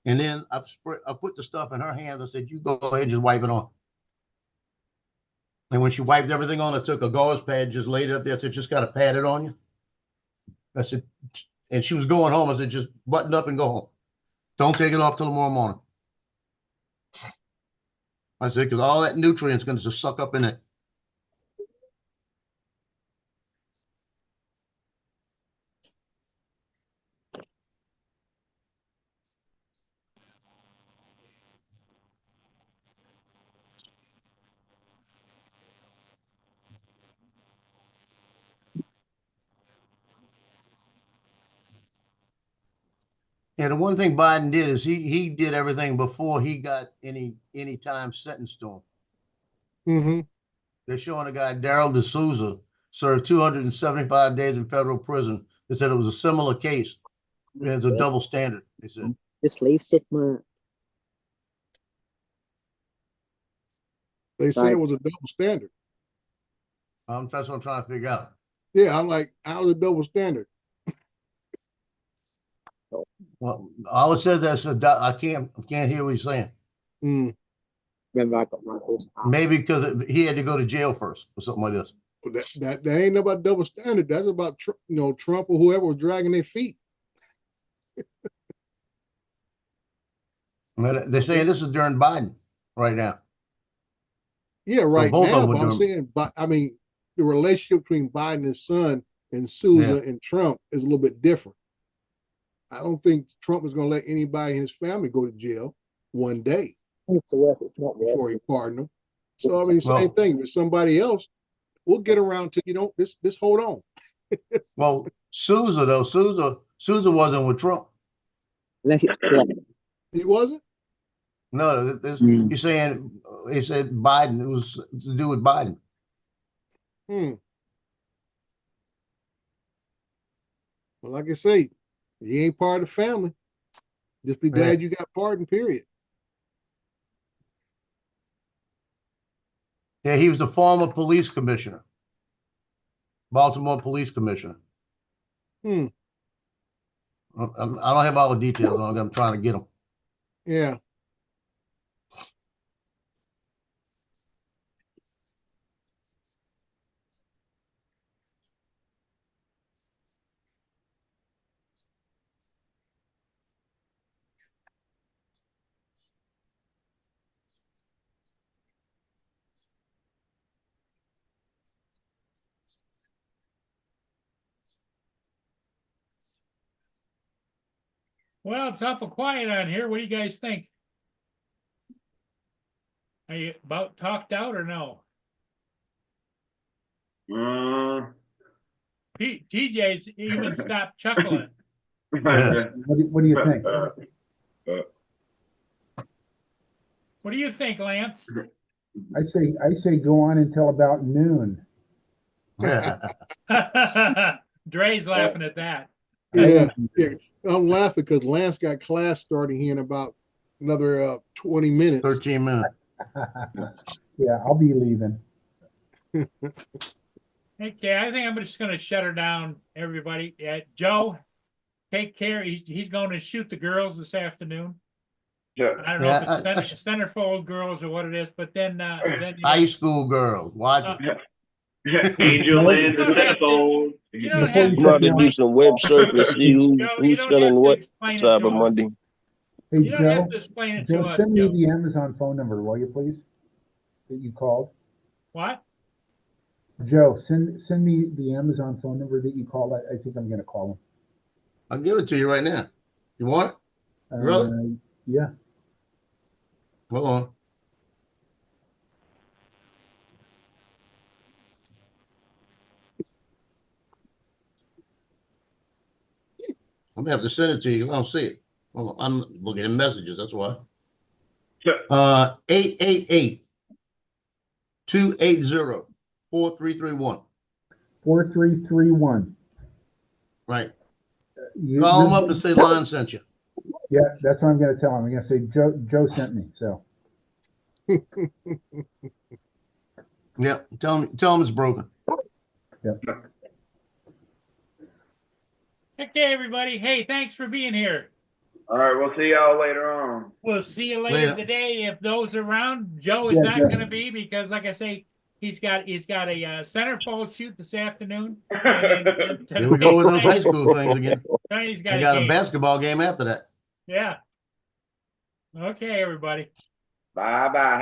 And then I put the stuff in her hands. I said, you go ahead and just wipe it on. And when she wiped everything on, I took a gauze pad, just laid it up there. I said, just got to pat it on you. I said, and she was going home. I said, just button up and go home. Don't take it off till tomorrow morning. I said, because all that nutrient's going to just suck up in it. Yeah, the one thing Biden did is he did everything before he got any time sentenced to him. Mm-hmm. They're showing a guy, Daryl D'Souza, served 275 days in federal prison. They said it was a similar case. It's a double standard, they said. The slave stigma. They said it was a double standard. That's what I'm trying to figure out. Yeah, I'm like, how's a double standard? Well, all it says is I can't hear what he's saying. Mm. Remember, I got my first. Maybe because he had to go to jail first or something like this. That ain't about double standard. That's about Trump or whoever was dragging their feet. They're saying this is during Biden right now. Yeah, right both now. of them But I'm saying, but I mean, the relationship between Biden and his son and Souza and Trump is a little bit different. I don't think Trump is going to let anybody in his family go to jail one day before he pardon them. So I mean, same thing with somebody else. We'll get around to this. Hold on. Well, Souza wasn't with Trump. Unless it's clear. He wasn't. No, you're saying he said Biden. It was to do with Biden. Well, like I say, he ain't part of the family. Just be glad you got pardoned, period. Yeah, he was the former police commissioner. Baltimore police commissioner. I don't have all the details on it. I'm trying to get them. Yeah. Well, it's awful quiet on here. What do you guys think? Are you about talked out or no? TJ's even stopped chuckling. What do you think? What do you think, Lance? I say go on until about noon. Dre's laughing at that. Yeah. I'm laughing because Lance got class starting here in about another 20 minutes. 13 minutes. Yeah, I'll be leaving. Okay, I think I'm just going to shut her down, everybody. Joe, take care. He's going to shoot the girls this afternoon. Yeah. I don't know if it's centerfold girls or what it is, but then high school girls, watch it. Angel Land, the centerfold. You don't have I'm about to do some web surfing, see who's selling what Cyber Monday. Hey, you don't have to explain it to us. Send me the Amazon phone number, will you please? That you called. What? Joe, send me the Amazon phone number that you called. I think I'm gonna call him. I'll give it to you right now. You want it? Really? Yeah. Hold on. I'm gonna have to send it to you. I don't see it. Well, I'm looking at messages, that's why. Sure. 888-280-4331. 4331. Right. You- Call them you're- up and say Lon sent you. Yeah, that's what I'm gonna tell him. I'm gonna say Joe sent me, so. Yep. Tell him it's broken. Okay, everybody. Hey, thanks for being here. All right, we'll see y'all later on. We'll see you later Later. today. If those around, Joe is Yeah, not yeah. going to be because, like I say, he's got a centerfold shoot this afternoon. And then Here we go with those high tonight- school things again. tonight he's got I a got a game. basketball game after that. Yeah. Okay, everybody. Bye bye.